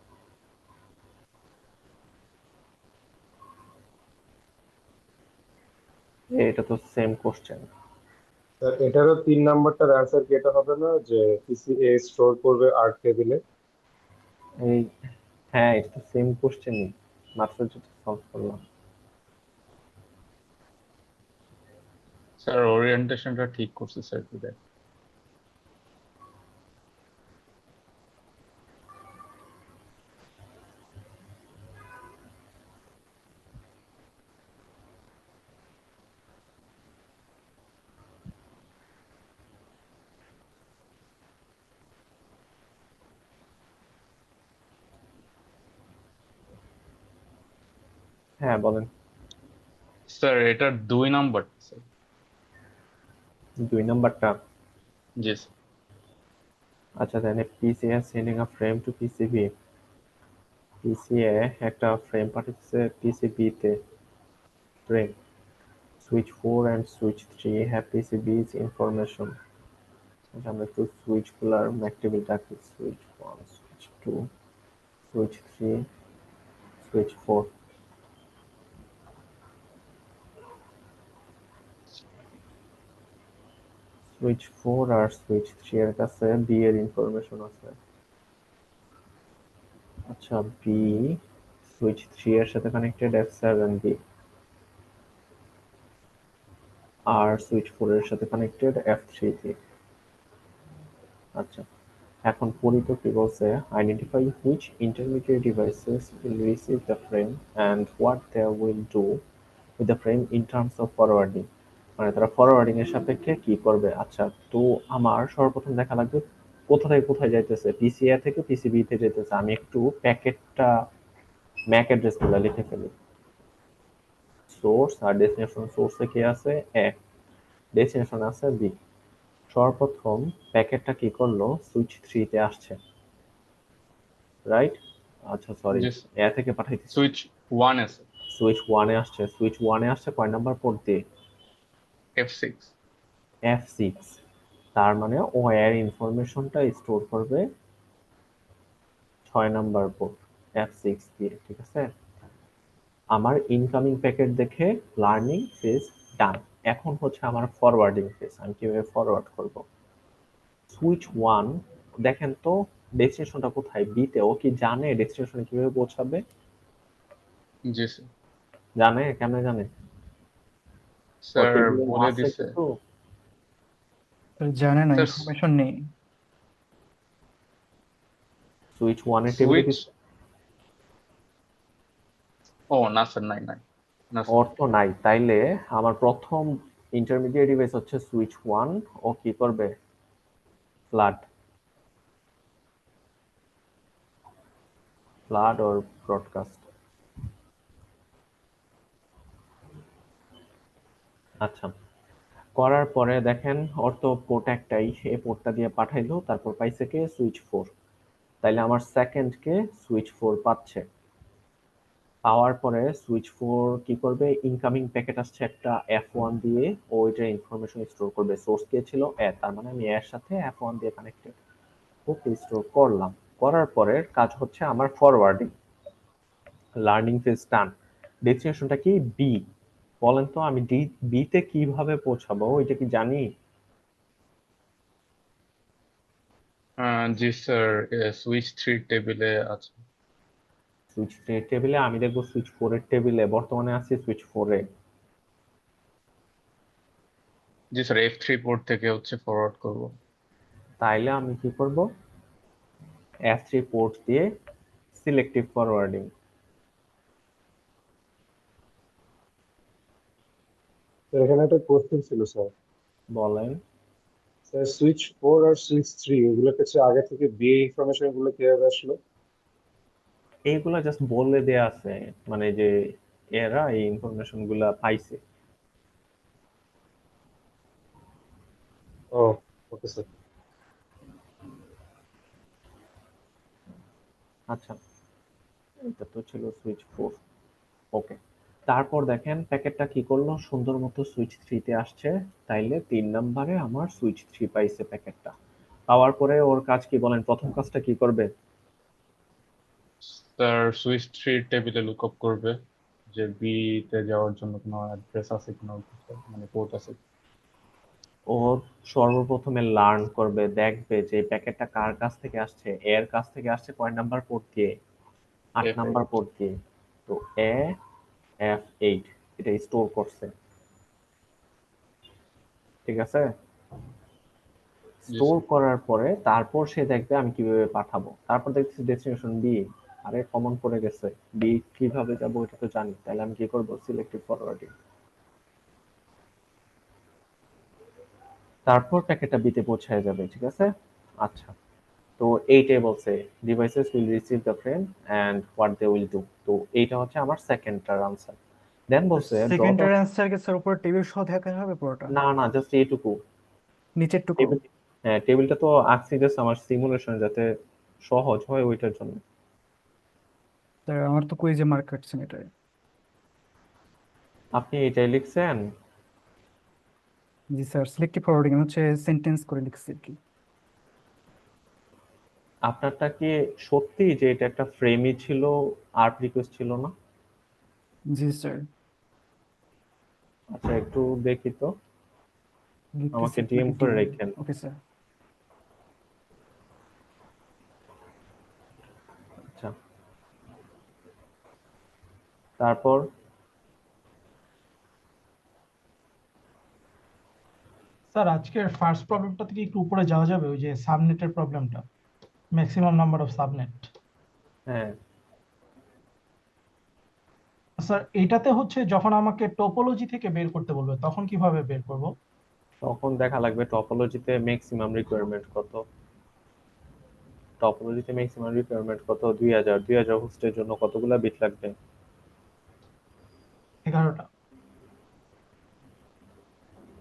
এটা তো সেম কোশ্চেন।
স্যার এটারও 3 নাম্বারটার অ্যান্সার কি এটা হবে না যে পিসিএ স্টোর করবে আর্ট টেবিলে?
এই হ্যাঁ, এটা তো সেম কোশ্চেনই, মাত্র যেটা সলভ করলাম।
স্যার ওরিয়েন্টেশনটা ঠিক করছে স্যার টুডে।
হ্যাঁ বলেন।
স্যার এটার 2 নাম্বার স্যার।
2 নাম্বারটা?
জি স্যার।
আচ্ছা তাহলে PCA sending a frame to PCB. PCA একটা ফ্রেম পাঠাচ্ছে পিসিবি তে। Frame switch 4 and switch 3 have PCB's information. আচ্ছা আমরা একটু সুইচ গুলার ম্যাক টেবিলটা আঁকি। Switch 1, switch 2, switch 3, switch 4। Switch 4 আর সুইচ 3 এর কাছে বি এর ইনফরমেশন আছে। আচ্ছা বি সুইচ 3 এর সাথে কানেক্টেড F7B, আর সুইচ 4 এর সাথে কানেক্টেড F3B। আচ্ছা এখন পরিত কি বলছে, identify which intermediate devices will receive the frame and what they will do with the frame in terms of forwarding. মানে তারা ফরওয়ার্ডিং এর সাপেক্ষে কি করবে। আচ্ছা তো আমার সর্বপ্রথম দেখা লাগবে কোথা থেকে কোথায় যাইতেছে, পিসিএ থেকে পিসিবি তে যাইতেছে। আমি একটু প্যাকেটটা ম্যাক অ্যাড্রেস গুলা লিখে ফেলি। সোর্স আর ডেস্টিনেশন, সোর্সে কি আছে এ, ডেস্টিনেশন আছে বি। সর্বপ্রথম প্যাকেটটা কি করলো, সুইচ 3 তে আসছে, রাইট? আচ্ছা সরি,
জি
এ থেকে পাঠাইতেছি।
সুইচ 1 এ স্যার।
সুইচ 1 এ আসছে। সুইচ 1 এ আসছে কয় নাম্বার পোর্ট দিয়ে?
F6।
F6। তার মানে ও এর ইনফরমেশনটা স্টোর করবে 6 নাম্বার পোর্ট F6 দিয়ে, ঠিক আছে? আমার ইনকামিং প্যাকেট দেখে লার্নিং ফেজ ডান। এখন হচ্ছে আমার ফরওয়ার্ডিং ফেজ, আমি কিভাবে ফরওয়ার্ড করব। সুইচ 1 দেখেন তো ডেস্টিনেশনটা কোথায়, বি তে। ও কি জানে ডেস্টিনেশনে কিভাবে পৌঁছাবে?
জি স্যার।
জানে? কেমনে জানে? ও
স্যার
টেবিলে
বলে
আছে
দিছে।
কিছু?
জানে না,
স্যার
ইনফরমেশন নেই।
সুইচ 1 এর টেবিলে
সুইচ,
কিছু
ও না স্যার, নাই নাই না স্যার।
অর্থ নাই। তাইলে আমার প্রথম ইন্টারমিডিয়েট ডিভাইস হচ্ছে সুইচ 1। ও কি করবে, ফ্লাড, ফ্লাড অর ব্রডকাস্ট। আচ্ছা করার পরে দেখেন ওর তো পোর্ট একটাই, সে পোর্টটা দিয়ে পাঠাইলো, তারপর পাইছে কে, সুইচ 4। তাইলে আমার সেকেন্ড কে সুইচ 4 পাচ্ছে। পাওয়ার পরে সুইচ 4 কি করবে, ইনকামিং প্যাকেট আসছে একটা F1 দিয়ে, ও এটার ইনফরমেশন স্টোর করবে। সোর্স কে ছিল এ, তার মানে আমি এর সাথে F1 দিয়ে কানেক্টেড। ওকে স্টোর করলাম। করার পরের কাজ হচ্ছে আমার ফরওয়ার্ডিং। লার্নিং ফেজ ডান। ডেস্টিনেশনটা কি, বি। বলেন তো আমি ডি বি তে কিভাবে পৌঁছাবো, এটা কি জানি?
জি স্যার, সুইচ 3 টেবিলে আছে।
সুইচ 3 টেবিলে, আমি দেখবো সুইচ 4 এর টেবিলে। বর্তমানে আছি সুইচ 4 এ।
জি স্যার, F3 পোর্ট থেকে হচ্ছে ফরওয়ার্ড করব।
তাইলে আমি কি করব, F3 পোর্ট দিয়ে সিলেক্টিভ ফরওয়ার্ডিং।
স্যার এখানে একটা কোশ্চেন ছিল স্যার।
বলেন।
স্যার সুইচ 4 আর সুইচ 3 এগুলোর কাছে আগে থেকে বিয়ে ইনফরমেশন গুলো কিভাবে আসলো?
এইগুলা জাস্ট বলে দেয়া আছে, মানে যে এরা এই ইনফরমেশন গুলা পাইছে।
ও ওকে স্যার।
আচ্ছা এটা তো ছিল সুইচ 4। ওকে, তারপর দেখেন প্যাকেটটা কি করলো, সুন্দর মতো সুইচ 3 তে আসছে। তাইলে 3 নাম্বারে আমার সুইচ 3 পাইছে প্যাকেটটা। পাওয়ার পরে ওর কাজ কি বলেন, প্রথম কাজটা কি করবে?
স্যার সুইচ ট্রি টেবিলে লুক আপ করবে যে বি তে যাওয়ার জন্য কোনো অ্যাড্রেস আছে কিনা, মানে পোর্ট আছে।
ও সর্বপ্রথমে লার্ন করবে, দেখবে যে প্যাকেটটা কার কাছ থেকে আসছে। এর কাছ থেকে আসছে কয় নাম্বার পোর্ট দিয়ে? 8
F8
নাম্বার পোর্ট দিয়ে। তো এ F8 এটা স্টোর করছে, ঠিক আছে?
জি
স্টোর
স্যার।
করার পরে তারপর সে দেখবে আমি কিভাবে পাঠাবো। তারপর দেখছি ডেস্টিনেশন বি, আরে কমন পড়ে গেছে, বি কিভাবে যাবো এটা তো জানি, তাহলে আমি কি করবো, সিলেক্টিভ ফরওয়ার্ডিং। তারপর প্যাকেটটা বিতে পৌঁছায় যাবে, ঠিক আছে? আচ্ছা, তো এইটাই বলছে devices will receive the frame and what they will do. তো এইটা হচ্ছে আমার সেকেন্ডটার আনসার। দেন বলছে ড্র দ্য,
সেকেন্ডের অ্যান্সার কি স্যার উপরে টেবিল সহ দেখা হবে পুরোটা?
না না, জাস্ট এইটুকু
নিচের টুকু?
টেবিল। হ্যাঁ, টেবিলটা তো আঁকছি জাস্ট আমার সিমুলেশন যাতে সহজ হয় ওইটার জন্য।
স্যার আমার তো কুইজে মার্ক কাটছেন এটাই।
আপনি এটাই লিখছেন?
জি স্যার, সিলেক্টিভ ফরওয়ার্ডিং হচ্ছে সেন্টেন্স করে লিখছি আর কি।
আপনারটা কি সত্যি যে এটা একটা ফ্রেমই ছিল, আর্ট রিকোয়েস্ট ছিল না?
জি স্যার,
আচ্ছা, একটু দেখি তো,
লিখতেছি
আমাকে ডিএম
আপনাকে
করে
ডিএম।
রাখেন।
Okay sir.
আচ্ছা, তারপর
স্যার আজকের ফার্স্ট প্রবলেমটা থেকে একটু উপরে যাওয়া যাবে, ওই যে সাবনেটের প্রবলেমটা, ম্যাক্সিমাম নাম্বার অফ সাবনেট।
হ্যাঁ,
স্যার এটাতে হচ্ছে যখন আমাকে টোপোলজি থেকে বের করতে বলবে তখন কিভাবে বের করব?
তখন দেখা লাগবে টপোলজিতে ম্যাক্সিমাম রিকোয়ারমেন্ট কত। টপোলজিতে ম্যাক্সিমাম রিকোয়ারমেন্ট কত? 2000। 2000 হোস্টের জন্য কতগুলা বিট লাগবে?
11টা।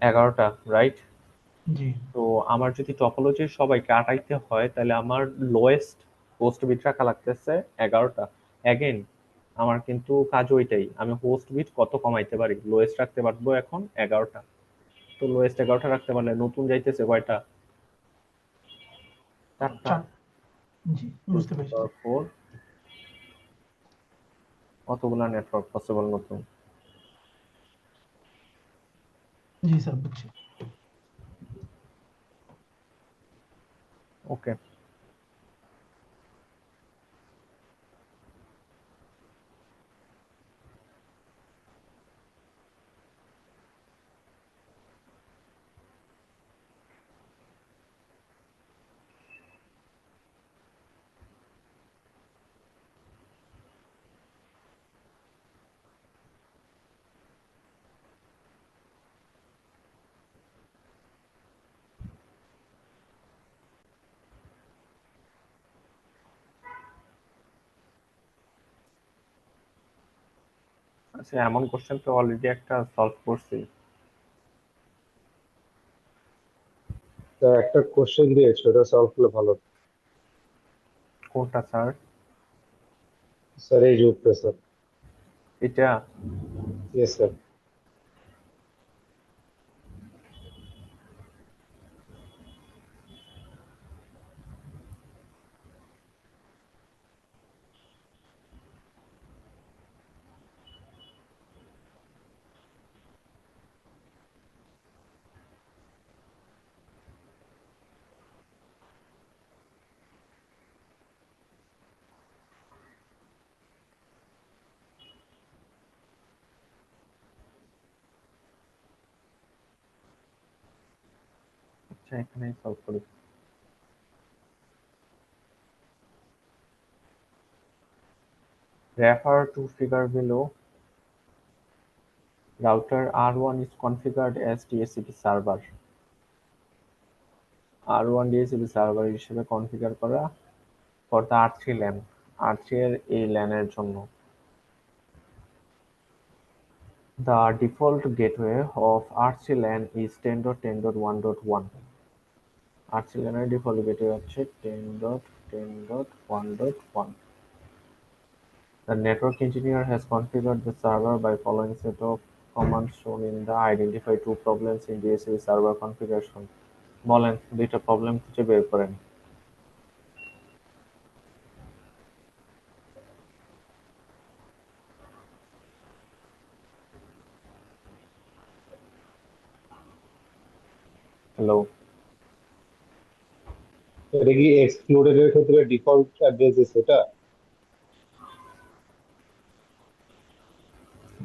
11টা, রাইট?
জি।
তো আমার যদি টপোলজির সবাই কাটাইতে হয় তাহলে আমার লোয়েস্ট হোস্ট বিট রাখা লাগতেছে 11টা। অ্যাগেন আমার কিন্তু কাজ ওইটাই, আমি হোস্ট বিট কত কমাইতে পারি, লোয়েস্ট রাখতে পারবো এখন 11টা। তো লোয়েস্ট 11টা রাখতে পারলে নতুন যাইতেছে কয়টা? 4টা।
চার। জি, বুঝতে পেরেছি স্যার।
4, কতগুলা নেটওয়ার্ক পসিবল নতুন?
জি স্যার, বুঝছি।
ওকে, আচ্ছা, এমন কোশ্চেন তো অলরেডি একটা সলভ করছি।
তা একটা কোশ্চেন দিয়েছে, ওটা সলভ করলে ভালো হতো।
কোনটা স্যার?
স্যার এই যে উপরে স্যার।
এটা?
Yes sir.
আচ্ছা, এখানেই সলভ করি। Refer to figure below. Router R1 is configured as DHCP server. R1 DHCP server হিসেবে কনফিগার করা for the R3 LAN, R3 এর এই LAN এর জন্য। The default gateway of R3 LAN is 10.10.1.1. R3 LAN এর ডিফল্ট গেটওয়ে হচ্ছে 10.10.1.1. The network engineer has configured the server by following set of commands shown in the identify two problems in DHCP server configuration. বলেন, দুইটা প্রবলেম খুঁজে বের করেন। হ্যালো,
এটা কি এক্সক্লুডেড এর ক্ষেত্রে ডিফল্ট অ্যাড্রেস সেটা?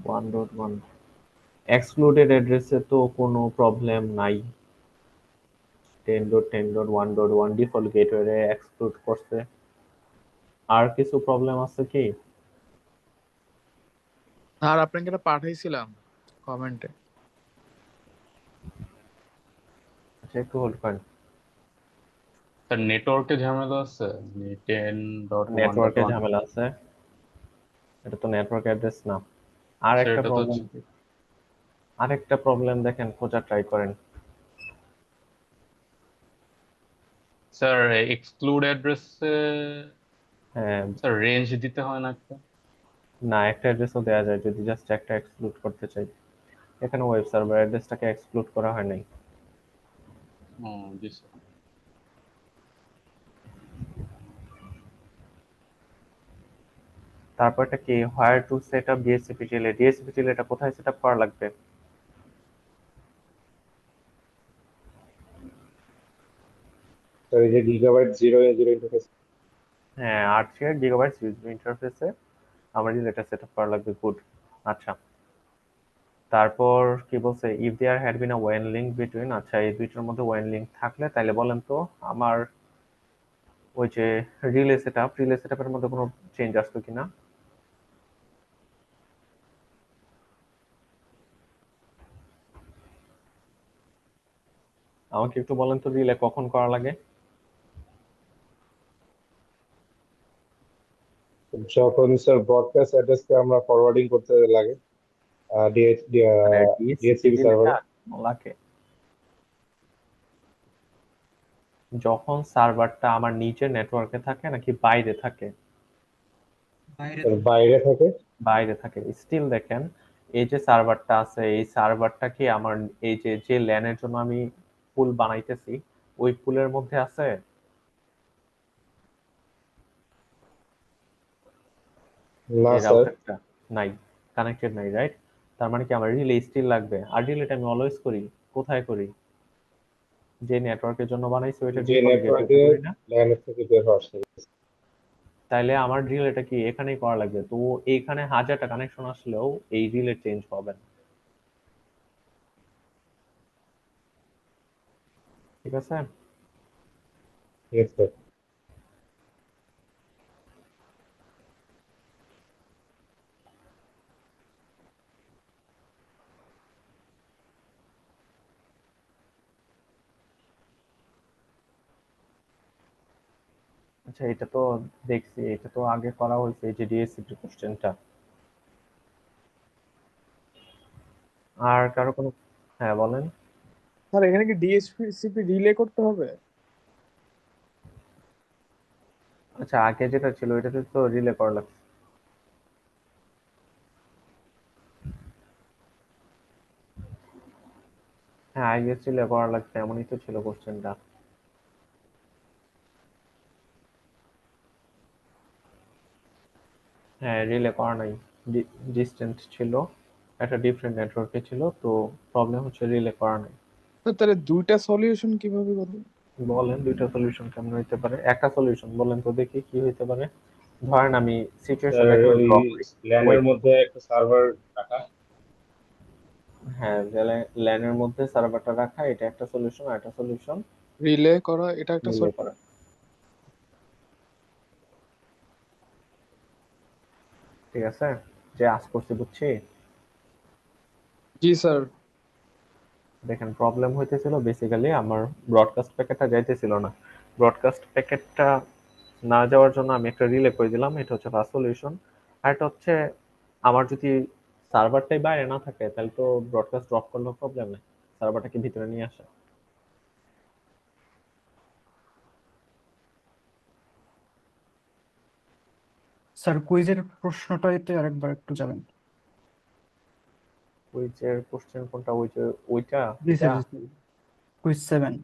1.1 এক্সক্লুডেড অ্যাড্রেসে তো কোনো প্রবলেম নাই। 10.10.1.1 ডিফল্ট গেটওয়ে এক্সক্লুড করছে। আর কিছু প্রবলেম আছে কি?
আর আপনাকে এটা পাঠাইছিলাম কমেন্টে।
আচ্ছা, একটু হোল্ড করেন।
স্যার নেটওয়ার্কে ঝামেলা আছে, 10.1.1।
নেটওয়ার্কে ঝামেলা আছে, এটা তো নেটওয়ার্ক অ্যাড্রেস না। আর
স্যার
একটা
এটা তো
প্রবলেম, আরেকটা প্রবলেম দেখেন, খোঁজা ট্রাই করেন।
স্যার এক্সক্লুড অ্যাড্রেসে
হ্যাঁ,
স্যার রেঞ্জ দিতে হয় না একটা?
না, একটা অ্যাড্রেসও দেওয়া যায় যদি জাস্ট একটা এক্সক্লুড করতে চাই। এখানে ওয়েব সার্ভার অ্যাড্রেসটাকে এক্সক্লুড করা হয় নাই।
জি স্যার।
তারপরটা কি, হোয়ার টু সেট আপ ডিএসসিপিটিএল? ডিএসসিপিটিএল এটা কোথায় সেট আপ করা লাগবে?
স্যার এই যে গিগাবাইট 0 ইন্টারফেস।
হ্যাঁ, 8 গিগাবাইট ইন্টারফেসে আমার রিলেটা সেট আপ করা লাগবে। গুড। আচ্ছা, তারপর কি বলছে, if there had been a ওয়েন লিঙ্ক বিটুইন, আচ্ছা এই দুইটার মধ্যে ওয়েন লিঙ্ক থাকলে তাহলে বলেন তো আমার ওই যে রিলে সেটআপের মধ্যে কোনো চেঞ্জ আসতো কিনা? আমাকে একটু বলেন তো রিলে কখন করা লাগে?
যখন স্যার ব্রডকাস্ট অ্যাড্রেসকে আমরা ফরওয়ার্ডিং করতে লাগে
মানে
ডিএচসিপি
ডিএসসিপি
সার্ভারে।
লাগে যখন সার্ভারটা আমার নিজের নেটওয়ার্কে থাকে নাকি বাইরে থাকে?
বাইরে থাকে।
বাইরে থাকে। স্টিল দেখেন, এই যে সার্ভারটা আছে, এই সার্ভারটা কি আমার এই যে যে ল্যানের জন্য আমি পুল বানাইতেছি ওই পুলের মধ্যে আছে?
না
এই
স্যার,
রাউটারটা নাই, কানেক্টেড নাই, রাইট? তার মানে কি আমার রিলে স্টিল লাগবে। আর রিলেটা আমি অলওয়েজ করি কোথায় করি? যে নেটওয়ার্কের জন্য বানাইছি ওইটা
যে
ডিফল্ট গেটওয়েতে
নেটওয়ার্কে
করি না?
ল্যানের থেকে বের হওয়ার সাথে।
তাইলে আমার রিলেটা কি এখানেই করা লাগবে? তো এইখানে 1000টা কানেকশন আসলেও এই রিলে চেঞ্জ হবে না। ঠিক আছে?
Yes sir.
আচ্ছা, এটা তো দেখছি, এটা তো আগে করা হয়েছে, এই যে ডিএসসিপি কোশ্চেনটা। আর কারো কোনো? হ্যাঁ বলেন।
স্যার এখানে কি ডিএসপিসিপি রিলে করতে হবে?
আচ্ছা, আগে যেটা ছিল ওইটাতে তো রিলে করা লাগছে। হ্যাঁ, আগে রিলে করা লাগছে, এমনই তো ছিল কোশ্চেনটা। হ্যাঁ, রিলে করা নাই, ডিস্টেন্ট ছিল, একটা ডিফারেন্ট নেটওয়ার্কে ছিল, তো প্রবলেম হচ্ছে রিলে করা নাই।
স্যার তাহলে দুইটা সলিউশন কিভাবে করবেন?
বলেন দুইটা সলিউশন কেমন হইতে পারে? একটা সলিউশন বলেন তো দেখি কি হইতে পারে। ধরেন আমি সিচুয়েশনটা
স্যার
একটু
ওই
ড্র করি।
ল্যানের মধ্যে একটা সার্ভার রাখা।
হ্যাঁ, ল্যানের মধ্যে সার্ভারটা রাখা, এটা একটা সলিউশন। আর একটা সলিউশন
রিলে করা, এটা একটা
রিলে করা। ঠিক আছে, যে আজ করছি বুঝছি।
জি স্যার।
দেখেন প্রবলেম হইতেছিল বেসিক্যালি আমার ব্রডকাস্ট প্যাকেটটা যাইতেছিল না। ব্রডকাস্ট প্যাকেটটা না যাওয়ার জন্য আমি একটা রিলে করে দিলাম, এটা হচ্ছে ফার্স্ট সলিউশন। আর এটা হচ্ছে আমার যদি সার্ভারটাই বাইরে না থাকে তাহলে তো ব্রডকাস্ট ড্রপ করলেও প্রবলেম নেই, সার্ভারটাকে ভিতরে নিয়ে আসা।
স্যার কুইজের প্রশ্নটাতে আরেকবার একটু যাবেন।
কুইজের কোশ্চেন কোনটা? ওই যে ওইটা
জি
এটা?
স্যার, জি স্যার, কুইজ 7।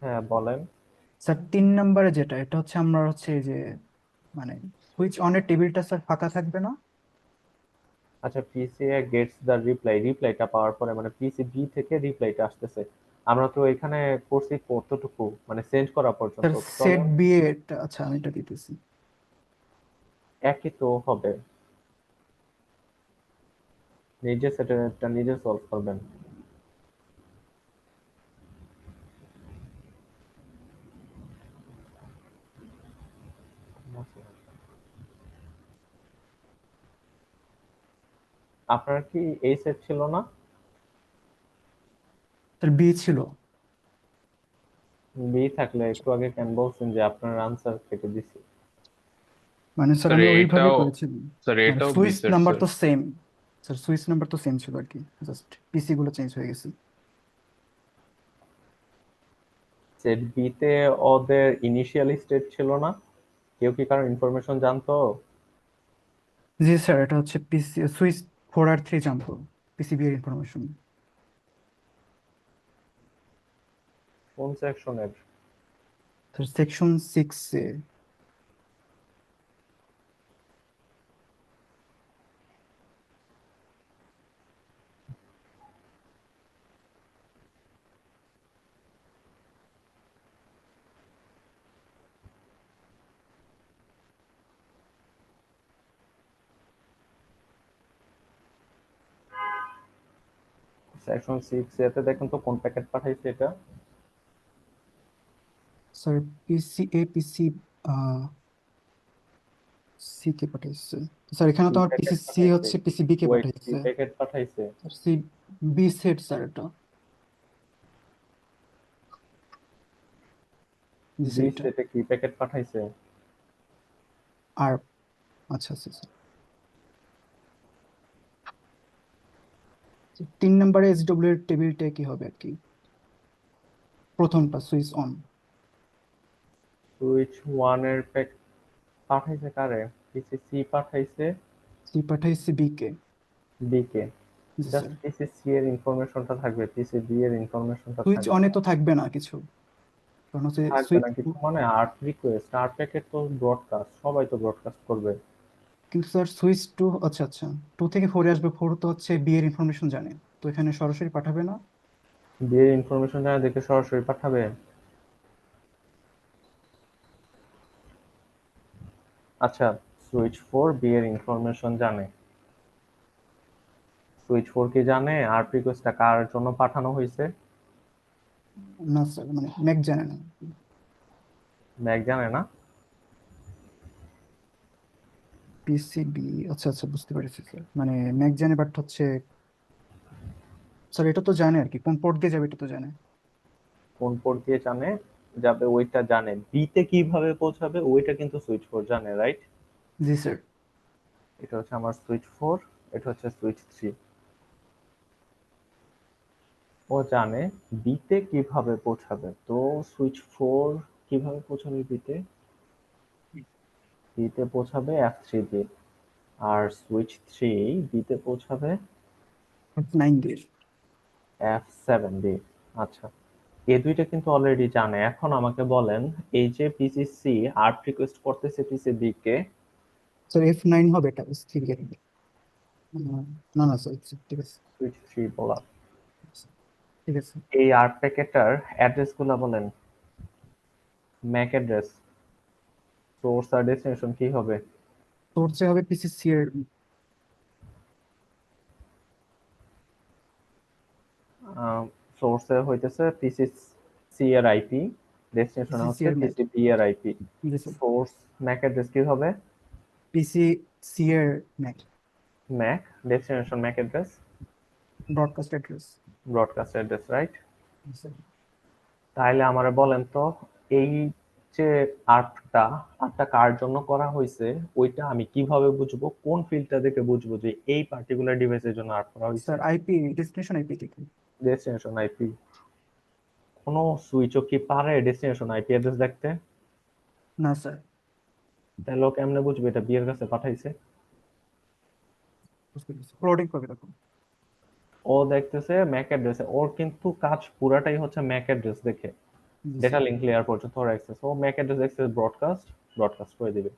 হ্যাঁ বলেন।
স্যার 3 নম্বরে যেটা, এটা হচ্ছে আমরা হচ্ছে এই যে মানে সুইচ অনের টেবিলটা স্যার ফাঁকা থাকবে না।
আচ্ছা, পিসি এ গেটস দ্য রিপ্লাইটা পাওয়ার পরে মানে পিসি বি থেকে রিপ্লাইটা আসতেছে, আমরা তো এখানে করছি কতটুকু মানে সেন্ড করা পর্যন্ত,
স্যার সেট
চলেন
বি এটা, আচ্ছা আমি এটা দিতেছি।
একই তো হবে, নিজে সেটেলমেন্টটা নিজে সলভ করবেন। আপনার কি এই সেট ছিল না?
স্যার বি ছিল।
বি থাকলে একটু আগে কেন বলছেন যে আপনার আনসার কেটে দিছি?
মানে স্যার
স্যার
আমি ওইভাবে
এটাও
করেছি,
স্যার
মানে
এটাও
সুইচ
বিসেট
নাম্বার
স্যার।
তো সেম। স্যার সুইচ নাম্বার তো সেম ছিল আর কি, জাস্ট পিসি গুলো চেঞ্জ হয়ে গেছে।
সেট বি তে ওদের ইনিশিয়াল স্টেট ছিল না? কেউ কি কারো ইনফরমেশন জানতো?
জি স্যার, এটা হচ্ছে পিসি সুইচ 4 আর 3 জানতো পিসিবি এর ইনফরমেশন।
কোন সেকশনের?
স্যার সেকশন 6 এ।
সেকশন 6 এতে দেখেন তো কোন প্যাকেট পাঠাইছে এটা।
স্যার পিসি সি কে পাঠাইছে। স্যার এখানে
কি
তো আমার পিসি
প্যাকেট
সি
পাঠাইছে?
হচ্ছে পিসিবি কে
ওয়েট, কি
পাঠাইছে।
প্যাকেট পাঠাইছে?
Sir C B set sir এটা। জি
বি
স্যার এটা।
সেটে কি প্যাকেট পাঠাইছে?
আর আচ্ছা আচ্ছা স্যার। 3 নম্বরে এসডব্লিউ এর টেবিলটা কি হবে আর কি, প্রথমটা সুইচ অন।
সুইচ 1 এর প্যাকেট পাঠাইছে কারে? পিসি সি পাঠাইছে
সি পাঠাইছে বি কে।
বি কে।
জি
জাস্ট
স্যার।
পিসি সি এর ইনফরমেশনটা থাকবে, পিসি বি এর ইনফরমেশনটা
সুইচ
থাকবে
অনে
না।
তো থাকবে না কিছু, কারণ হচ্ছে
থাকবে
সুইচ।
না কিছু মানে আর্ট রিকোয়েস্ট, আর্ট প্যাকেট তো ব্রডকাস্ট, সবাই তো ব্রডকাস্ট করবে।
কিন্তু স্যার সুইচ 2, আচ্ছা আচ্ছা 2 থেকে 4 এ আসবে, 4 তো হচ্ছে বি এর ইনফরমেশন জানে, তো এখানে সরাসরি পাঠাবে না।
বি এর ইনফরমেশন জানা দেখে সরাসরি পাঠাবে। আচ্ছা, সুইচ 4 বি এর ইনফরমেশন জানে, সুইচ 4 কি জানে আর্ট রিকোয়েস্টটা কার জন্য পাঠানো হয়েছে?
না স্যার, মানে ম্যাক জানে না।
ম্যাক জানে না?
পিসিবি, আচ্ছা আচ্ছা বুঝতে পেরেছি স্যার, মানে ম্যাক জানে বাট হচ্ছে, স্যার এটা তো জানে আর কি কোন পোর্ট দিয়ে যাবে, এটা তো জানে।
কোন পোর্ট দিয়ে জানে যাবে ওইটা জানে, বি তে কিভাবে পৌঁছাবে ওইটা কিন্তু সুইচ 4 জানে, রাইট?
জি স্যার।
এটা হচ্ছে আমার সুইচ 4, এটা হচ্ছে সুইচ 3। ও জানে বি তে কিভাবে পৌঁছাবে, তো সুইচ 4 কিভাবে পৌঁছাবে বি তে? বি তে পৌঁছাবে F3 দিয়ে, আর সুইচ 3 বি তে পৌঁছাবে
9 দিয়ে।
F7 দিয়ে। আচ্ছা, এই দুইটা কিন্তু অলরেডি জানে। এখন আমাকে বলেন, এই যে পিসিসি আর্ট রিকোয়েস্ট করতেছে পিসিবি কে,
স্যার F9 হবে এটা ঠিক আছে। না না স্যার, ঠিক আছে
সুইচ 3 বলা।
ঠিক আছে।
এই আর্ট প্যাকেটটার অ্যাড্রেস গুলা বলেন। ম্যাক অ্যাড্রেস, সোর্স আর ডেস্টিনেশন কি হবে?
সোর্সে হবে পিসিসি এর।
সোর্সে হইতেছে পিসিসি এর আইপি, ডেস্টিনেশনে
পিসিসি
হচ্ছে
এর ম্যাক।
পিসিবি এর আইপি।
জি স্যার।
সোর্স ম্যাক অ্যাড্রেস কি হবে?
পিসিসি এর Mac.
Mac, destination Mac address,
broadcast address.
Broadcast address, right?
Sir
তাইলে আমারে বলেন তো, এই যে আর্টটা কার জন্য করা হয়েছে ওইটা আমি কিভাবে বুঝবো, কোন ফিল্ডটা দেখে বুঝবো যে এই পার্টিকুলার ডিভাইসের জন্য আর্ট করা হয়েছে?
স্যার আইপি ডেস্টিনেশন আইপি থেকে।
Destination IP. কোনো সুইচও কি পারে ডেস্টিনেশন আইপি অ্যাড্রেস দেখতে?
না স্যার।
তাহলে ও কেমনে বুঝবে এটা বিয়ের কাছে পাঠাইছে?
বুঝতে পেরেছি, ফরওয়ার্ডিং করবে তখন।
ও দেখতেছে ম্যাক অ্যাড্রেসে, ওর কিন্তু কাজ পুরাটাই হচ্ছে ম্যাক অ্যাড্রেস দেখে
জি
ডেটা
স্যার।
লিঙ্ক লেয়ার পর্যন্ত ওর অ্যাক্সেস, ও MAC address access broadcast broadcast করে দিবে।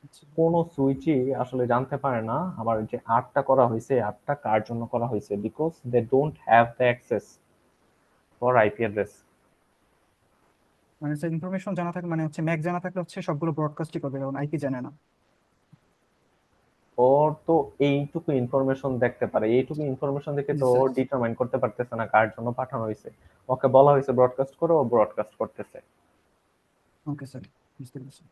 আচ্ছা।
কোনো সুইচই আসলে জানতে পারে না আমার যে আটটা করা হয়েছে আটটা কার জন্য করা হয়েছে, because they don't have the access for IP address.
মানে স্যার ইনফরমেশন জানা থাকে মানে হচ্ছে ম্যাক জানা থাকলে হচ্ছে সবগুলো ব্রডকাস্টই করবে, কারণ আইপি জানে না।
ওর তো এইটুকু ইনফরমেশন দেখতে পারে, এইটুকু ইনফরমেশন দেখে
জি
তো
স্যার।
ও ডিটারমাইন করতে পারতেছে না কার জন্য পাঠানো হয়েছে। ওকে বলা হয়েছে ব্রডকাস্ট করে, ও ব্রডকাস্ট করতেছে।
ওকে স্যার, বুঝতে পেরেছি।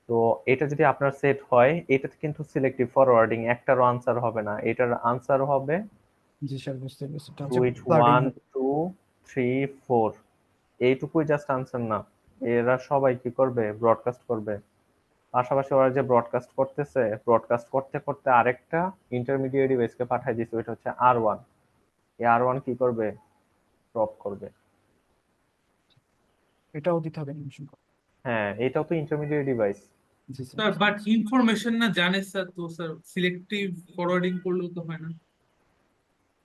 তো এটা যদি আপনার সেট হয়, এটাতে কিন্তু সিলেক্টিভ ফরওয়ার্ডিং একটারও আনসার হবে না, এটার আনসার হবে
জি স্যার, বুঝতে পেরেছি, এটা হচ্ছে
সুইচ
ফ্লাডিং
1
হবে।
2 3 4, এইটুকুই জাস্ট আনসার না, এরা সবাই কি করবে ব্রডকাস্ট করবে। পাশাপাশি ওরা যে ব্রডকাস্ট করতেছে, ব্রডকাস্ট করতে করতে আরেকটা ইন্টারমিডিয়েট ডিভাইসকে পাঠিয়ে দিচ্ছে, ওইটা হচ্ছে R1। এই R1 কি করবে, ড্রপ করবে।
এটাও দিতে হবে ইনফরমেশন।
হ্যাঁ, এটাও তো intermediate device.
G sir.
Sir but information না জানে স্যার, তো স্যার সিলেক্টিভ ফরওয়ার্ডিং করলেও তো হয় না।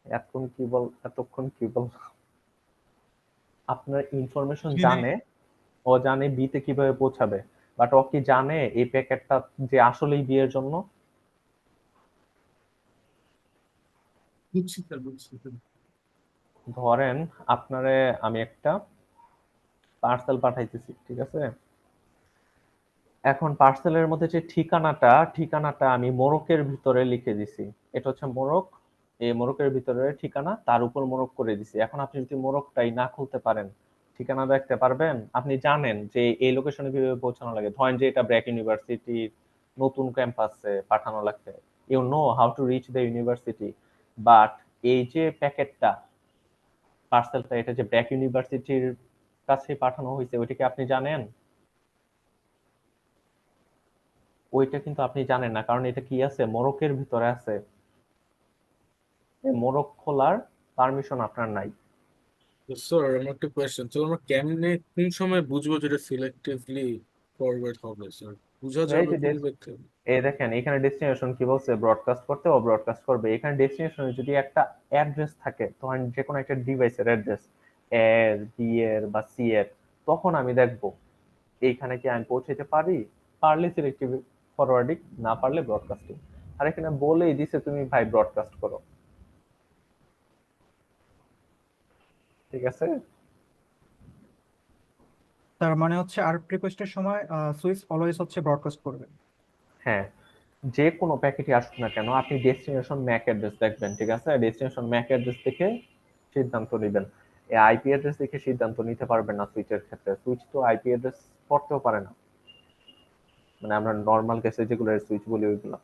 এতক্ষণ কি বল, আপনার ইনফরমেশন
জেনে
জানে, ও জানে বি তে কিভাবে পৌঁছাবে, বাট ও কি জানে এই প্যাকেটটা যে আসলেই বি এর জন্য।
বুঝছি স্যার, বুঝছি স্যার।
ধরেন আপনারে আমি একটা পার্সেল পাঠাইতেছি, ঠিক আছে? এখন পার্সেলের মধ্যে যে ঠিকানাটা আমি মোড়কের ভিতরে লিখে দিছি, এটা হচ্ছে মোড়ক, এই মোড়কের ভিতরে ঠিকানা, তার উপর মোড়ক করে দিছি। এখন আপনি যদি মোড়কটাই না খুলতে পারেন, ঠিকানা দেখতে পারবেন? আপনি জানেন যে এই লোকেশনে কিভাবে পৌঁছানো লাগে, ধরেন যে এটা ব্র্যাক ইউনিভার্সিটির নতুন ক্যাম্পাসে পাঠানো লাগবে, you know how to reach the university, but এই যে প্যাকেটটা, পার্সেলটা, এটা যে ব্র্যাক ইউনিভার্সিটির কাছে পাঠানো হয়েছে, ওইটা কি আপনি জানেন? ওইটা কিন্তু আপনি জানেন না, কারণ এটা কি আছে, মোড়কের ভিতরে আছে, এই মোড়ক খোলার পারমিশন আপনার নাই।
স্যার আমার একটা কোয়েশ্চেন, তো আমরা কেমনে কোন সময় বুঝবো যেটা সিলেক্টিভলি ফরওয়ার্ড হবে স্যার? বোঝা
এই
যাবে
যে
কোন ব্যক্তি?
এই দেখেন এখানে ডেস্টিনেশন কি বলছে, ব্রডকাস্ট করতে, ও ব্রডকাস্ট করবে। এখানে ডেস্টিনেশনে যদি একটা অ্যাড্রেস থাকে, ধরেন যে কোনো একটা ডিভাইসের অ্যাড্রেস, এর বি এর বা সি এর, তখন আমি দেখবো এইখানে কি আমি পৌঁছাতে পারি, পারলে সিলেক্টিভ ফরওয়ার্ডিং, না পারলে ব্রডকাস্টিং। আর এখানে বলেই দিছে তুমি ভাই ব্রডকাস্ট করো, ঠিক আছে?
তার মানে হচ্ছে আরপ রিকোয়েস্টের সময় সুইচ অলওয়েজ হচ্ছে ব্রডকাস্ট করবে।
হ্যাঁ, যে কোনো প্যাকেটই আসুক না কেন, আপনি ডেস্টিনেশন ম্যাক অ্যাড্রেস দেখবেন, ঠিক আছে? ডেস্টিনেশন ম্যাক অ্যাড্রেস থেকে সিদ্ধান্ত নেবেন। এই আইপি অ্যাড্রেস দেখে সিদ্ধান্ত নিতে পারবেন না সুইচের ক্ষেত্রে, সুইচ তো আইপি অ্যাড্রেস পড়তেও পারে না, মানে আমরা নর্মাল কেসে যেগুলো সুইচ বলি ওইগুলো।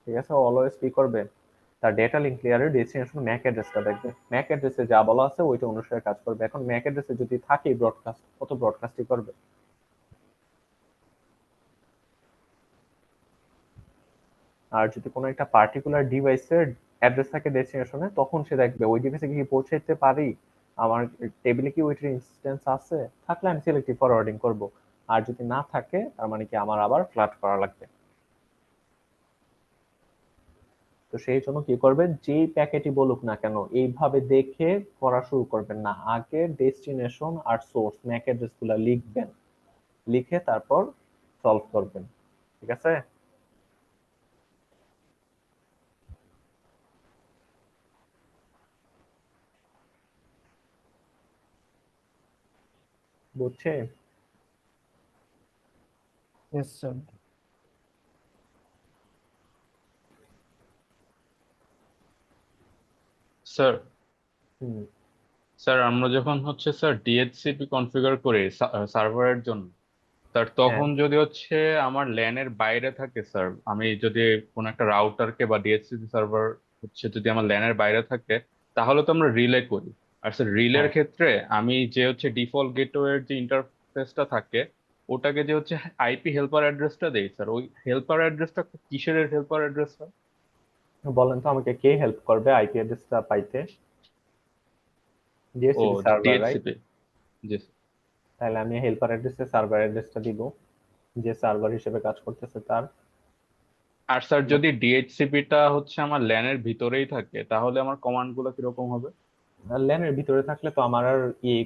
ঠিক আছে, অলওয়েজ কি করবে, তার ডেটা লিঙ্ক লেয়ারে ডেস্টিনেশন ম্যাক অ্যাড্রেসটা দেখবে, ম্যাক অ্যাড্রেসে যা বলা আছে ওইটা অনুসারে কাজ করবে। এখন ম্যাক অ্যাড্রেসে যদি থাকে ব্রডকাস্ট, কত ব্রডকাস্টই করবে। আর যদি কোনো একটা পার্টিকুলার ডিভাইসের অ্যাড্রেস থাকে ডেস্টিনেশনে, তখন সে দেখবে ওই ডিভাইসে কি পৌঁছাইতে পারি, আমার টেবিলে কি ওইটার ইনস্ট্যান্স আছে, থাকলে আমি সিলেক্টিভ ফরওয়ার্ডিং করব, আর যদি না থাকে তার মানে কি আমার আবার ফ্ল্যাট করা লাগবে। তো সেই জন্য কি করবেন, যেই প্যাকেটই বলুক না কেন এইভাবে দেখে করা শুরু করবেন না, আগে ডেস্টিনেশন আর সোর্স ম্যাক অ্যাড্রেস গুলা লিখবেন, লিখে তারপর সলভ করবেন, ঠিক আছে? বুঝছে?
Yes sir.
স্যার
হুম।
স্যার আমরা যখন হচ্ছে স্যার ডিএইচসিপি কনফিগার করি সার্ভারের জন্য, স্যার
হ্যাঁ,
তখন যদি হচ্ছে আমার ল্যানের বাইরে থাকে স্যার, আমি যদি কোনো একটা রাউটারকে বা ডিএইচসিপি সার্ভার হচ্ছে যদি আমার ল্যানের বাইরে থাকে, তাহলে তো আমরা রিলে করি। আর স্যার রিলের
হ্যাঁ,
ক্ষেত্রে আমি যে হচ্ছে ডিফল্ট গেটওয়ের যে ইন্টারফেসটা থাকে, ওটাকে যে হচ্ছে আইপি হেল্পার অ্যাড্রেসটা দেই স্যার, ওই হেল্পার অ্যাড্রেসটা কিসের হেল্পার অ্যাড্রেস?
বলেন তো আমাকে কে হেল্প করবে আইপি অ্যাড্রেসটা পাইতে?
ও
ডিএসসিপি সার্ভার, রাইট?
ডিএইচসিপি। জি স্যার।
তাহলে আমি হেল্পার অ্যাড্রেসে সার্ভার অ্যাড্রেসটা দিব, যে সার্ভার হিসেবে কাজ করতেছে তার।
আর স্যার যদি ডিএইচসিপিটা হচ্ছে আমার ল্যানের ভিতরেই থাকে তাহলে আমার কমান্ড গুলো কিরকম হবে?
ল্যানের ভিতরে থাকলে তো আমার আর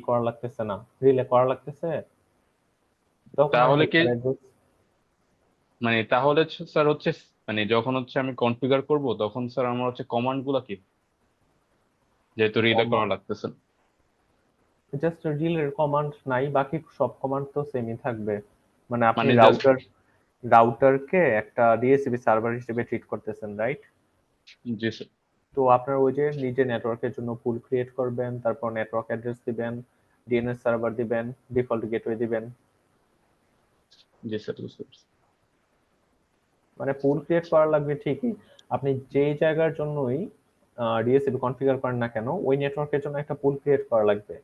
করা লাগতেছে না, রিলে করা লাগতেছে, তখন আর
তাহলে কি
হেল্পার অ্যাড্রেস।
মানে তাহলে স্যার হচ্ছে মানে যখন হচ্ছে আমি কনফিগার করব তখন স্যার আমার হচ্ছে কমান্ড গুলো কি, যেহেতু রিলে করা লাগতেছে না?
জাস্ট রিলের কমান্ড নাই, বাকি সব কমান্ড তো সেমই থাকবে। মানে আপনি
মানে জাস্ট
রাউটারকে একটা ডিএসসিপি সার্ভার হিসেবে ট্রিট করতেছেন, রাইট?
জি স্যার।
তো আপনার ওই যে নিজে নেটওয়ার্কের জন্য পুল ক্রিয়েট করবেন, তারপর নেটওয়ার্ক অ্যাড্রেস দিবেন, ডিএনএস সার্ভার দিবেন, ডিফল্ট গেটওয়ে দিবেন।
জি স্যার বুঝতে পারছি।
মানে পুল ক্রিয়েট করা লাগবে ঠিকই, আপনি যেই জায়গার জন্যই ডিএসসিপি কনফিগার করেন না কেন ওই নেটওয়ার্কের জন্য একটা পুল ক্রিয়েট করা লাগবে।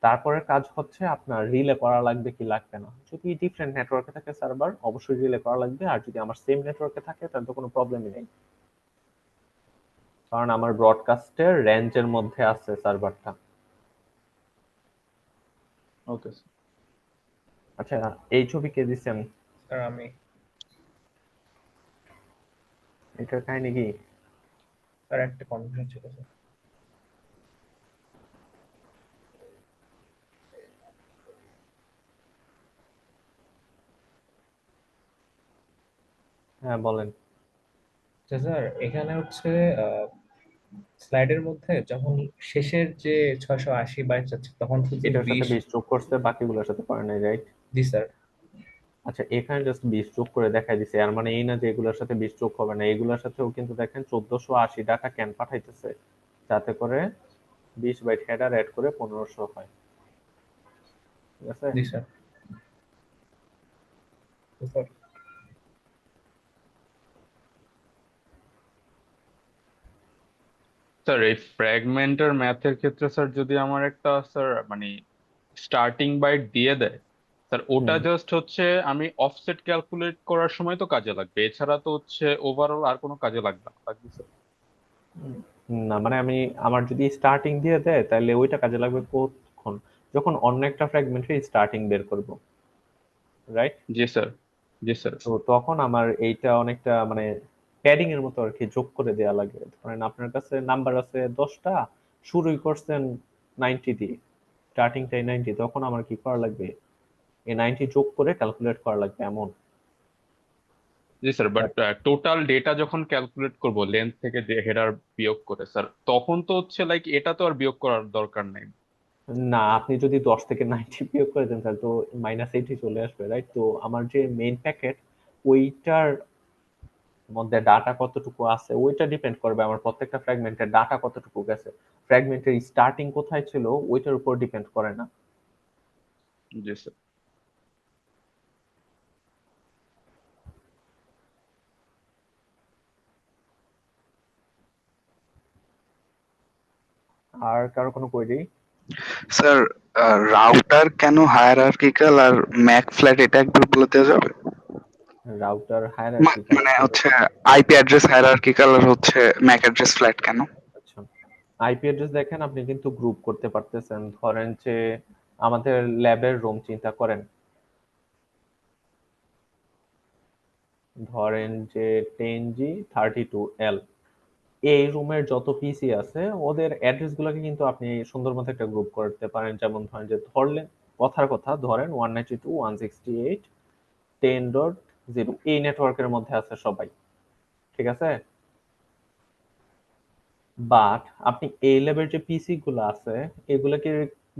তারপরে কাজ হচ্ছে আপনার রিলে করা লাগবে কি লাগবে না। যদি ডিফারেন্ট নেটওয়ার্কে থাকে সার্ভার, অবশ্যই রিলে করা লাগবে, আর যদি আমার সেম নেটওয়ার্কে থাকে তাহলে তো কোনো প্রবলেমই নেই, কারণ আমার ব্রডকাস্টের রেঞ্জের মধ্যে আছে সার্ভারটা।
Okay sir.
আচ্ছা, এই ছবি কে দিচ্ছেন?
স্যার আমি।
এটার কাহিনী কি?
স্যার একটা কনফিউশন ছিল স্যার।
হ্যাঁ বলেন।
আচ্ছা স্যার, এখানে হচ্ছে স্লাইডের মধ্যে যখন শেষের যে 680 বাইট যাচ্ছে তখন শুধু
এটার সাথে
20।
20 যোগ করছে, বাকিগুলোর সাথে করে নাই, রাইট?
জি স্যার।
আচ্ছা, এখানে জাস্ট 20 যোগ করে দেখাই দিছে, আর মানে এই না যে এগুলোর সাথে 20 যোগ হবে না, এগুলোর সাথেও কিন্তু দেখেন 1480 ডাটা ক্যান পাঠাইতেছে, যাতে করে 20 বাইট হেডার অ্যাড করে 1500 হয়। ঠিক আছে?
জি স্যার। স্যার
স্যার এই ফ্র্যাগমেন্টের ম্যাথের ক্ষেত্রে স্যার যদি আমার একটা স্যার মানে স্টার্টিং বাইট দিয়ে দেয় স্যার, ওটা জাস্ট হচ্ছে আমি অফসেট ক্যালকুলেট করার সময় তো কাজে লাগবে, এছাড়া তো হচ্ছে ওভারঅল আর কোনো কাজে লাগবে না, লাগবে স্যার?
না মানে আমার যদি স্টার্টিং দিয়ে দেয় তাহলে ওইটা কাজে লাগবে কখন? যখন অন্য একটা ফ্র্যাগমেন্টের স্টার্টিং বের করব, রাইট?
জি স্যার। জি স্যার।
তো তখন আমার এইটা অনেকটা মানে প্যাডিং এর মতো আর কি, যোগ করে দেয়া লাগে। ধরেন আপনার কাছে নাম্বার আছে 10টা, শুরুই করছেন 90 দিয়ে, স্টার্টিংটাই 90, তখন আমার কি করা লাগবে, এই 90 যোগ করে ক্যালকুলেট করা লাগবে এমন।
জি স্যার, বাট টোটাল ডেটা যখন ক্যালকুলেট করব লেন্থ থেকে হেডার বিয়োগ করে স্যার, তখন তো হচ্ছে লাইক এটা তো আর বিয়োগ করার দরকার নেই।
না, আপনি যদি 10 থেকে 90 বিয়োগ করে দেন তাহলে তো -80 চলে আসবে, রাইট? তো আমার যে মেইন প্যাকেট ওইটার মধ্যে ডাটা কতটুকু আছে ওইটা ডিপেন্ড করবে আমার প্রত্যেকটা ফ্র্যাগমেন্টের ডাটা কতটুকু গেছে। ফ্র্যাগমেন্টের স্টার্টিং কোথায় ছিল ওইটার উপর ডিপেন্ড করে না।
জি স্যার।
আর কারো কোনো কোয়েরি?
স্যার রাউটার কেন হায়ারার্কিক্যাল আর ম্যাক ফ্ল্যাট এটা একবার বলে দেওয়া যাবে?
রাউটার হায়ারার্কিক্যাল
মানে হচ্ছে আইপি অ্যাড্রেস হায়ারার্কিক্যাল আর হচ্ছে ম্যাক অ্যাড্রেস ফ্ল্যাট কেন?
আচ্ছা, আইপি অ্যাড্রেস দেখেন আপনি কিন্তু গ্রুপ করতে পারতেছেন। ধরেন যে আমাদের ল্যাবের রুম চিন্তা করেন, ধরেন যে 10G32L, এই রুমের যত পিসি আছে ওদের অ্যাড্রেস গুলোকে কিন্তু আপনি সুন্দর মতো একটা গ্রুপ করতে পারেন। যেমন ধরেন যে ধরলেন কথার কথা, ধরেন 192.168.10.0 এই নেটওয়ার্কের মধ্যে আছে সবাই, ঠিক আছে? বাট আপনি এই লেভেলের যে পিসি গুলো আছে এগুলোকে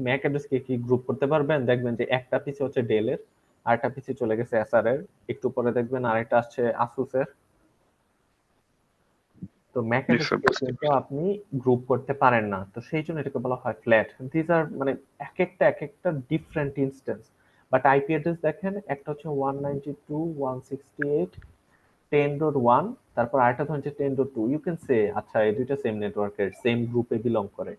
ম্যাক অ্যাড্রেসকে কি গ্রুপ করতে পারবেন? দেখবেন যে একটা পিসি হচ্ছে ডেলের, আরেকটা পিসি চলে গেছে এসার এর, একটু পরে দেখবেন আরেকটা আসছে আসুসের। তো ম্যাক অ্যাড্রেস কিন্তু আপনি গ্রুপ করতে পারেন না, তো সেই জন্য এটাকে বলা হয় ফ্ল্যাট। দিস আর মানে এক একটা different instance. But IP address দেখেন, একটা হচ্ছে 192.168.10.1, তারপর আরেকটা ধরেন যে 10.2, ইউ ক্যান সে আচ্ছা এই দুইটা সেম নেটওয়ার্কের সেম গ্রুপে বিলং করে।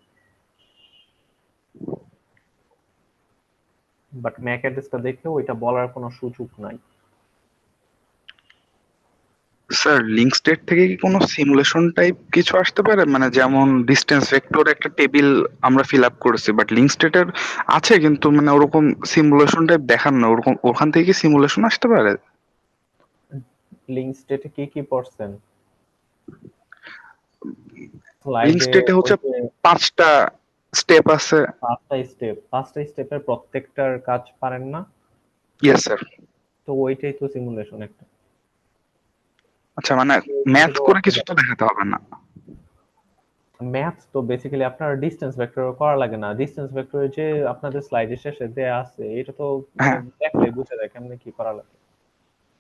বাট ম্যাক অ্যাড্রেসটা দেখে ওইটা বলার কোনো সুযোগ নাই।
স্যার স্যার লিঙ্ক স্টেট থেকে কি কোনো সিমুলেশন টাইপ কিছু আসতে পারে, মানে যেমন ডিস্টেন্স ভেক্টর একটা টেবিল আমরা ফিল আপ করেছি, বাট লিঙ্ক স্টেটের আছে কিন্তু মানে ওরকম সিমুলেশন টাইপ দেখান না, ওরকম ওখান থেকে কি সিমুলেশন আসতে পারে?
লিঙ্ক স্টেটে কি কি পড়ছেন
লিঙ্ক
স্লাইডে?
স্টেটে
ওই
হচ্ছে
যে
5টা স্টেপ আছে।
5টা স্টেপের প্রত্যেকটার কাজ পারেন না?
Yes sir.
তো ওইটাই তো সিমুলেশন একটা।
আচ্ছা, মানে
ওইটা
ম্যাথ
থেকে
করে
করতে
কিছু তো
পারেন।
দেখাতে হবে না।
ম্যাথ তো বেসিক্যালি আপনার ডিসটেন্স ভেক্টর করা লাগে না। ডিসটেন্স ভেক্টর যে আপনাদের স্লাইডের শেষে দেয়া আছে, এটা তো মানে
হ্যাঁ
দেখলে বুঝা যায় কেমনে কি করা লাগে।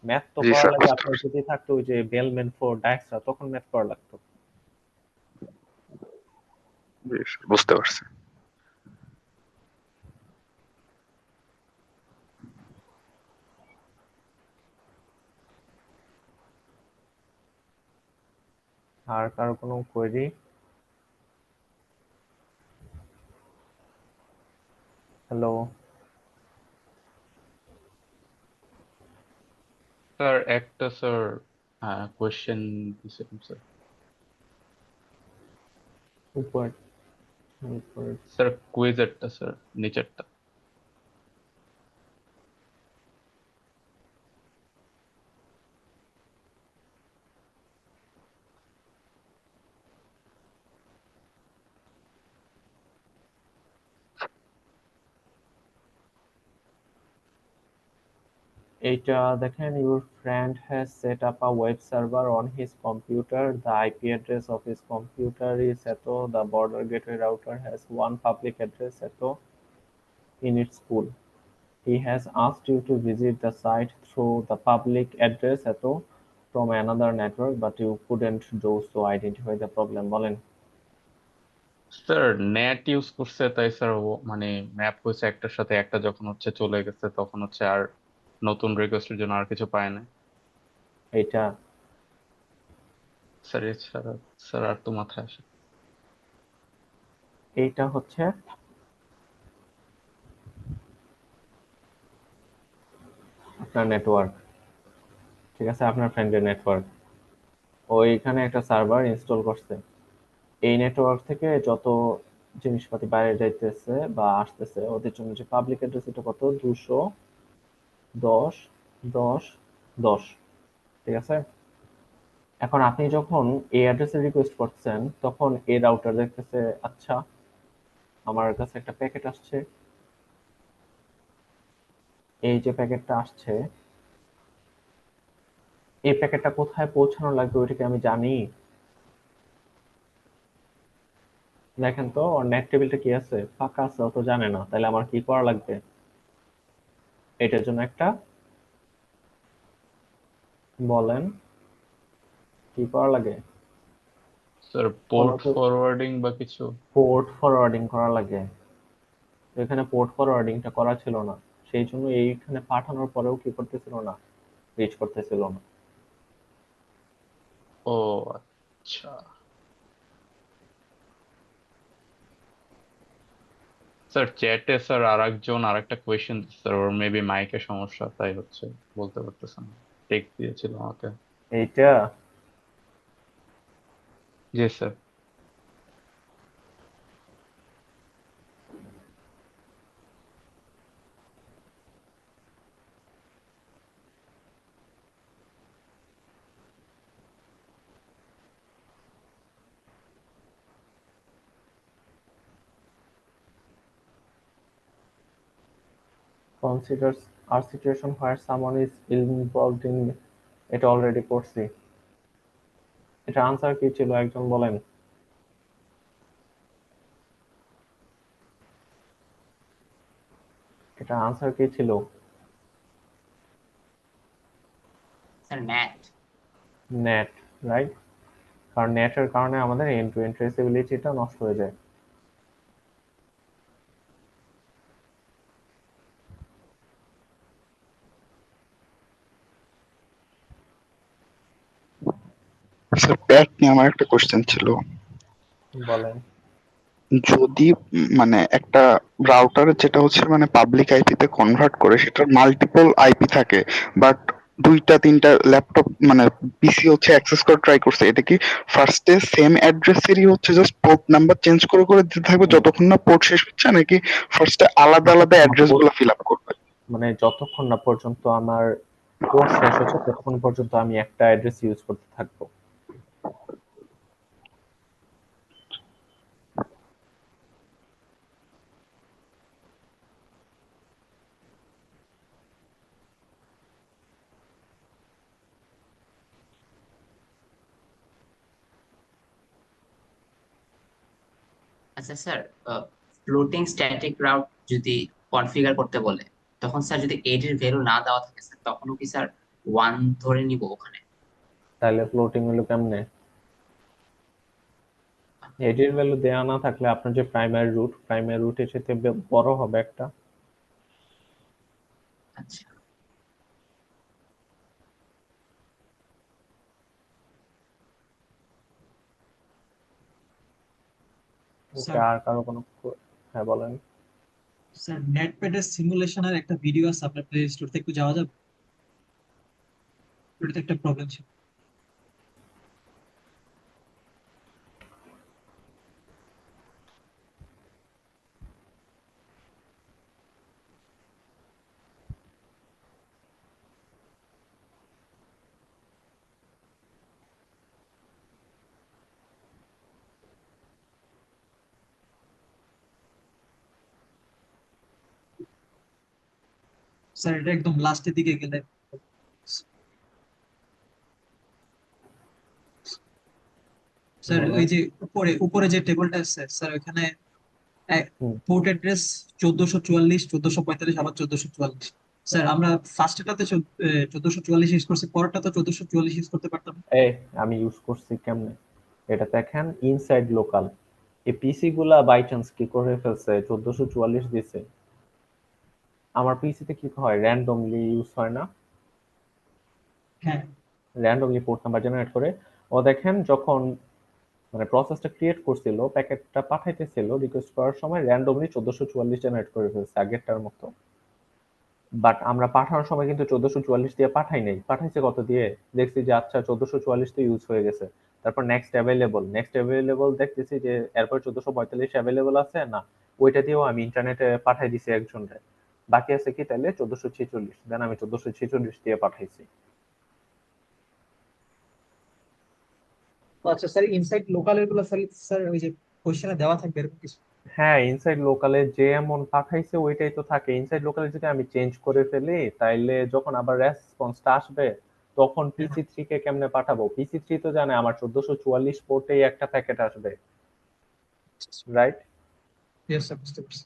ম্যাথ তো
জি
করা
স্যার,
লাগে
বুঝতে
আপনার
পারছি।
যদি থাকতো ওই যে বেলম্যান ফোর ডায়াক্সরা, তখন ম্যাথ করা লাগতো।
জি স্যার, বুঝতে পারছি।
আর কারো কোনো কোয়েরি? হ্যালো?
স্যার একটা স্যার কোয়েশ্চেন দিছিলাম স্যার।
উপর উপর
স্যার কুইজেরটা স্যার, নিচেরটা।
এইটা দেখেন, your friend has set up a web server on his computer. The IP address of his computer is eto. The border gateway router has one public address eto in its pool. He has asked you to visit the site through the public address eto from another network, but you couldn't do so. Identify the problem. বলেন।
স্যার নেট ইউজ করছে তাই স্যার, ও মানে ম্যাপ হয়েছে একটার সাথে একটা, যখন হচ্ছে চলে গেছে তখন হচ্ছে আর নতুন রিকোয়েস্টের জন্য আর কিছু পায় না
এইটা
স্যার। এছাড়া স্যার আর তো মাথায় আসে।
এইটা হচ্ছে আপনার নেটওয়ার্ক, ঠিক আছে? আপনার ফ্রেন্ডের নেটওয়ার্ক। ওইখানে একটা সার্ভার ইনস্টল করছে। এই নেটওয়ার্ক থেকে যত জিনিসপাতি বাইরে যাইতেছে বা আসতেছে, ওদের জন্য যে পাবলিক অ্যাড্রেস, এটা কত? 210.10.10, ঠিক আছে? এখন আপনি যখন এই অ্যাড্রেসে রিকোয়েস্ট করছেন, তখন এই রাউটার দেখতেছে, আচ্ছা আমার কাছে একটা প্যাকেট আসছে, এই যে প্যাকেটটা আসছে, এই প্যাকেটটা কোথায় পৌঁছানো লাগবে ওইটাকে আমি জানি। দেখেন তো ওর নেট টেবিলটা কি আছে, ফাঁকা আছে, ও তো জানে না। তাহলে আমার কি করা লাগবে? এটার জন্য একটা, বলেন কি করা লাগে?
স্যার পোর্ট ফরওয়ার্ডিং বা কিছু।
পোর্ট ফরওয়ার্ডিং করা লাগে। তো এখানে পোর্ট ফরওয়ার্ডিংটা করা ছিল না, সেই জন্য এইখানে পাঠানোর পরেও কি করতেছিল না, রিচ করতেছিল না।
ও আচ্ছা স্যার, চ্যাটে স্যার আরেকজন আরেকটা কোয়েশ্চেন স্যার, ওর মেবি মাইকের সমস্যা তাই হচ্ছে বলতে পারতেছে না, টেক্সট দিয়েছিল আমাকে।
এইটা
জি sir.
considers a situation where someone is involved in, এটা অলরেডি পড়ছি। এটা আনসার কি ছিল একজন বলেন? এটা আনসার কি ছিল?
Sir net.
Net, right? কারণ নেটের কারণে আমাদের এন্ড টু এন্ড ট্রেসেবিলিটিটা নষ্ট হয়ে যায়।
স্যার প্যাট নিয়ে আমার একটা কোশ্চেন ছিল।
বলেন।
যদি মানে একটা রাউটার যেটা হচ্ছে মানে পাবলিক আইপি তে কনভার্ট করে, সেটার মাল্টিপল আইপি থাকে, বাট দুইটা তিনটা ল্যাপটপ মানে পিসি হচ্ছে অ্যাক্সেস করে ট্রাই করছে, এটা কি ফার্স্টে সেম অ্যাড্রেসেরই হচ্ছে জাস্ট পোর্ট নাম্বার চেঞ্জ করে করে দিতে থাকবে যতক্ষণ না পোর্ট শেষ হচ্ছে, নাকি ফার্স্টে আলাদা আলাদা
যতক্ষণ না
অ্যাড্রেস গুলো ফিল আপ করবে?
মানে যতক্ষণ না পর্যন্ত আমার কোর্স শেষ হচ্ছে ততক্ষণ পর্যন্ত আমি একটা অ্যাড্রেস ইউজ করতে থাকবো।
আচ্ছা স্যার, ফ্লোটিং স্ট্যাটিক রাউট যদি কনফিগার করতে বলে, তখন স্যার যদি 8 এর ভ্যালু না দেওয়া থাকে স্যার, তখনও কি স্যার 1 ধরে নিব ওখানে?
তাহলে ফ্লোটিং হলো কেমনে? এটির ভ্যালু দেওয়া না থাকলে আপনার যে প্রাইমারি রুট এর সাথে বড় হবে একটা।
আচ্ছা
ওকে, আর কারো কোনো হ্যাঁ বলেন।
স্যার নেটপ্যাডের সিমুলেশনের একটা ভিডিও আছে আপনার প্লে স্টোর থেকে, একটু যাওয়া যাবে? ওটাতে একটা প্রবলেম ছিল। স্যার এটা একদম লাস্টের দিকে গেলে, স্যার ওই যে উপরে উপরে যে টেবিলটা আছে স্যার, ওখানে পোর্ট অ্যাড্রেস 1444, 1445, আবার 1444। স্যার আমরা ফার্স্টটাতে 1444 ইউজ করছি, পরেরটা তো 1444 ইউজ করতে পারতাম না।
আমি ইউজ করছি কেমনে এটা দেখেন। ইনসাইড লোকাল এই পিসি গুলা বাই চান্স কি করে ফেলছে 1444 দিছে। আমার পিসিতে কি হয়, র্যান্ডমলি ইউজ হয় না,
হ্যাঁ
র্যান্ডমলি পোর্ট নাম্বার জেনারেট করে। ও দেখেন যখন মানে প্রসেসটা ক্রিয়েট করছিল, প্যাকেটটা পাঠাইতেছিল রিকোয়েস্ট করার সময় র্যান্ডমলি 1444 জেনারেট করে ফেলছে আগেরটার মতো। বাট আমরা পাঠানোর সময় কিন্তু 1444 দিয়ে পাঠাই নাই, পাঠাইছে কত দিয়ে, দেখছি যে আচ্ছা 1444 তো ইউজ হয়ে গেছে। তারপর নেক্সট অ্যাভেলেবল দেখতেছি যে এরপর 1445 অ্যাভেলেবল আছে না, ওইটা দিয়েও আমি ইন্টারনেটে পাঠাই দিছি একজনকে। বাকি আছে কি তাহলে 1446, দেন আমি 1446 দিয়ে পাঠাইছি।
আচ্ছা স্যার, ইনসাইড লোকালের গুলো স্যার, স্যার ওই যে কোশ্চেনে দেওয়া থাকবে এরকম কিছু?
হ্যাঁ, ইনসাইড লোকালে যে এমন পাঠাইছে ওইটাই তো থাকে। ইনসাইড লোকালে যদি আমি চেঞ্জ করে ফেলি তাইলে যখন আবার রেসপন্সটা আসবে তখন পিসি 3 কে কেমনে পাঠাবো? পিসি 3 তো জানে আমার 1444 পোর্টেই একটা প্যাকেট আসবে, রাইট?
ইয়েস স্যার, বুঝতে পারছি।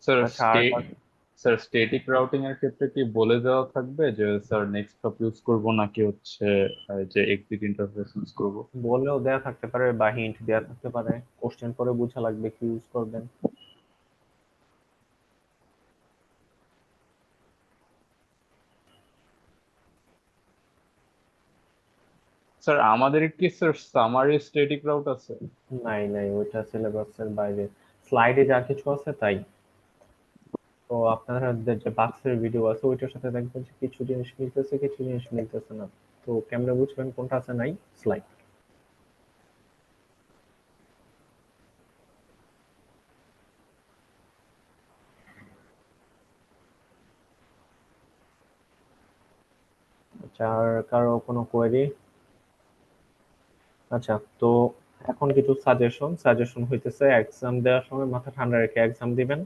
স্যার
আচ্ছা আর
স্যার স্ট্যাটিক রাউটিং এর ক্ষেত্রে কি বলে দেওয়া থাকবে যে স্যার নেক্সট হপ ইউজ করব নাকি হচ্ছে যে এক্সিট ইন্টারফেস ইউজ করব?
বলেও দেয়া থাকতে পারে বা হিন্ট দেয়া থাকতে পারে, কোশ্চেন করে বোঝা লাগবে কি ইউজ করবেন।
স্যার আমাদের কি স্যার সামারি স্ট্যাটিক রাউট আছে?
নাই, ওইটা সিলেবাসের বাইরে। স্লাইডে যা কিছু আছে তাই। তো আপনাদের যে বাক্সের ভিডিও আছে ওইটার সাথে দেখবেন যে কিছু জিনিস মিলতেছে, কিছু জিনিস মিলতেছে না। তো কেমনে বুঝবেন কোনটা আছে নাই? স্লাইড। আচ্ছা আর কারো কোনো কোয়েরি? আচ্ছা তো এখন কিছু সাজেশন হইতেছে, এক্সাম দেওয়ার সময় মাথা ঠান্ডা রেখে এক্সাম দিবেন।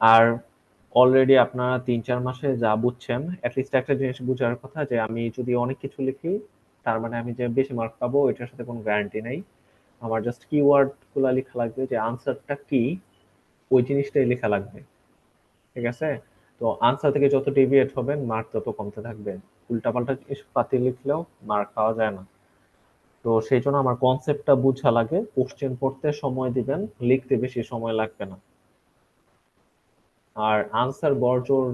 আর অলরেডি আপনারা 3-4 মাসে যা বুঝছেন, অ্যাটলিস্ট একটা জিনিস বুঝার কথা যে আমি যদি অনেক কিছু লিখি তার মানে আমি যে বেশি মার্ক পাবো এটার সাথে কোনো গ্যারান্টি নাই। আমার জাস্ট কিওয়ার্ড গুলা লেখা লাগবে, যে আনসারটা কি ওই জিনিসটাই লেখা লাগবে, ঠিক আছে? তো আনসার থেকে যত ডেভিয়েট হবেন মার্ক তত কমতে থাকবে। উল্টাপাল্টা জিনিস পাতি লিখলেও মার্ক পাওয়া যায় না। তো সেই জন্য আমার কনসেপ্টটা বুঝা লাগে। কোশ্চেন পড়তে সময় দিবেন, লিখতে বেশি সময় লাগবে না। আর আনসার বড়জোর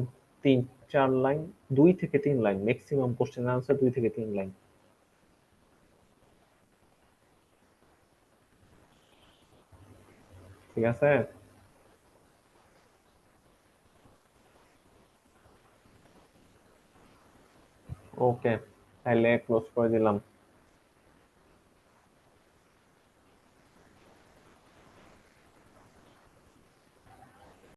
3-4 লাইন, 2 থেকে 3 লাইন ম্যাক্সিমাম। কোশ্চেন আনসার 2 থেকে 3 লাইন। ঠিক আছে, ওকে, তাহলে ক্লোজ করে দিলাম।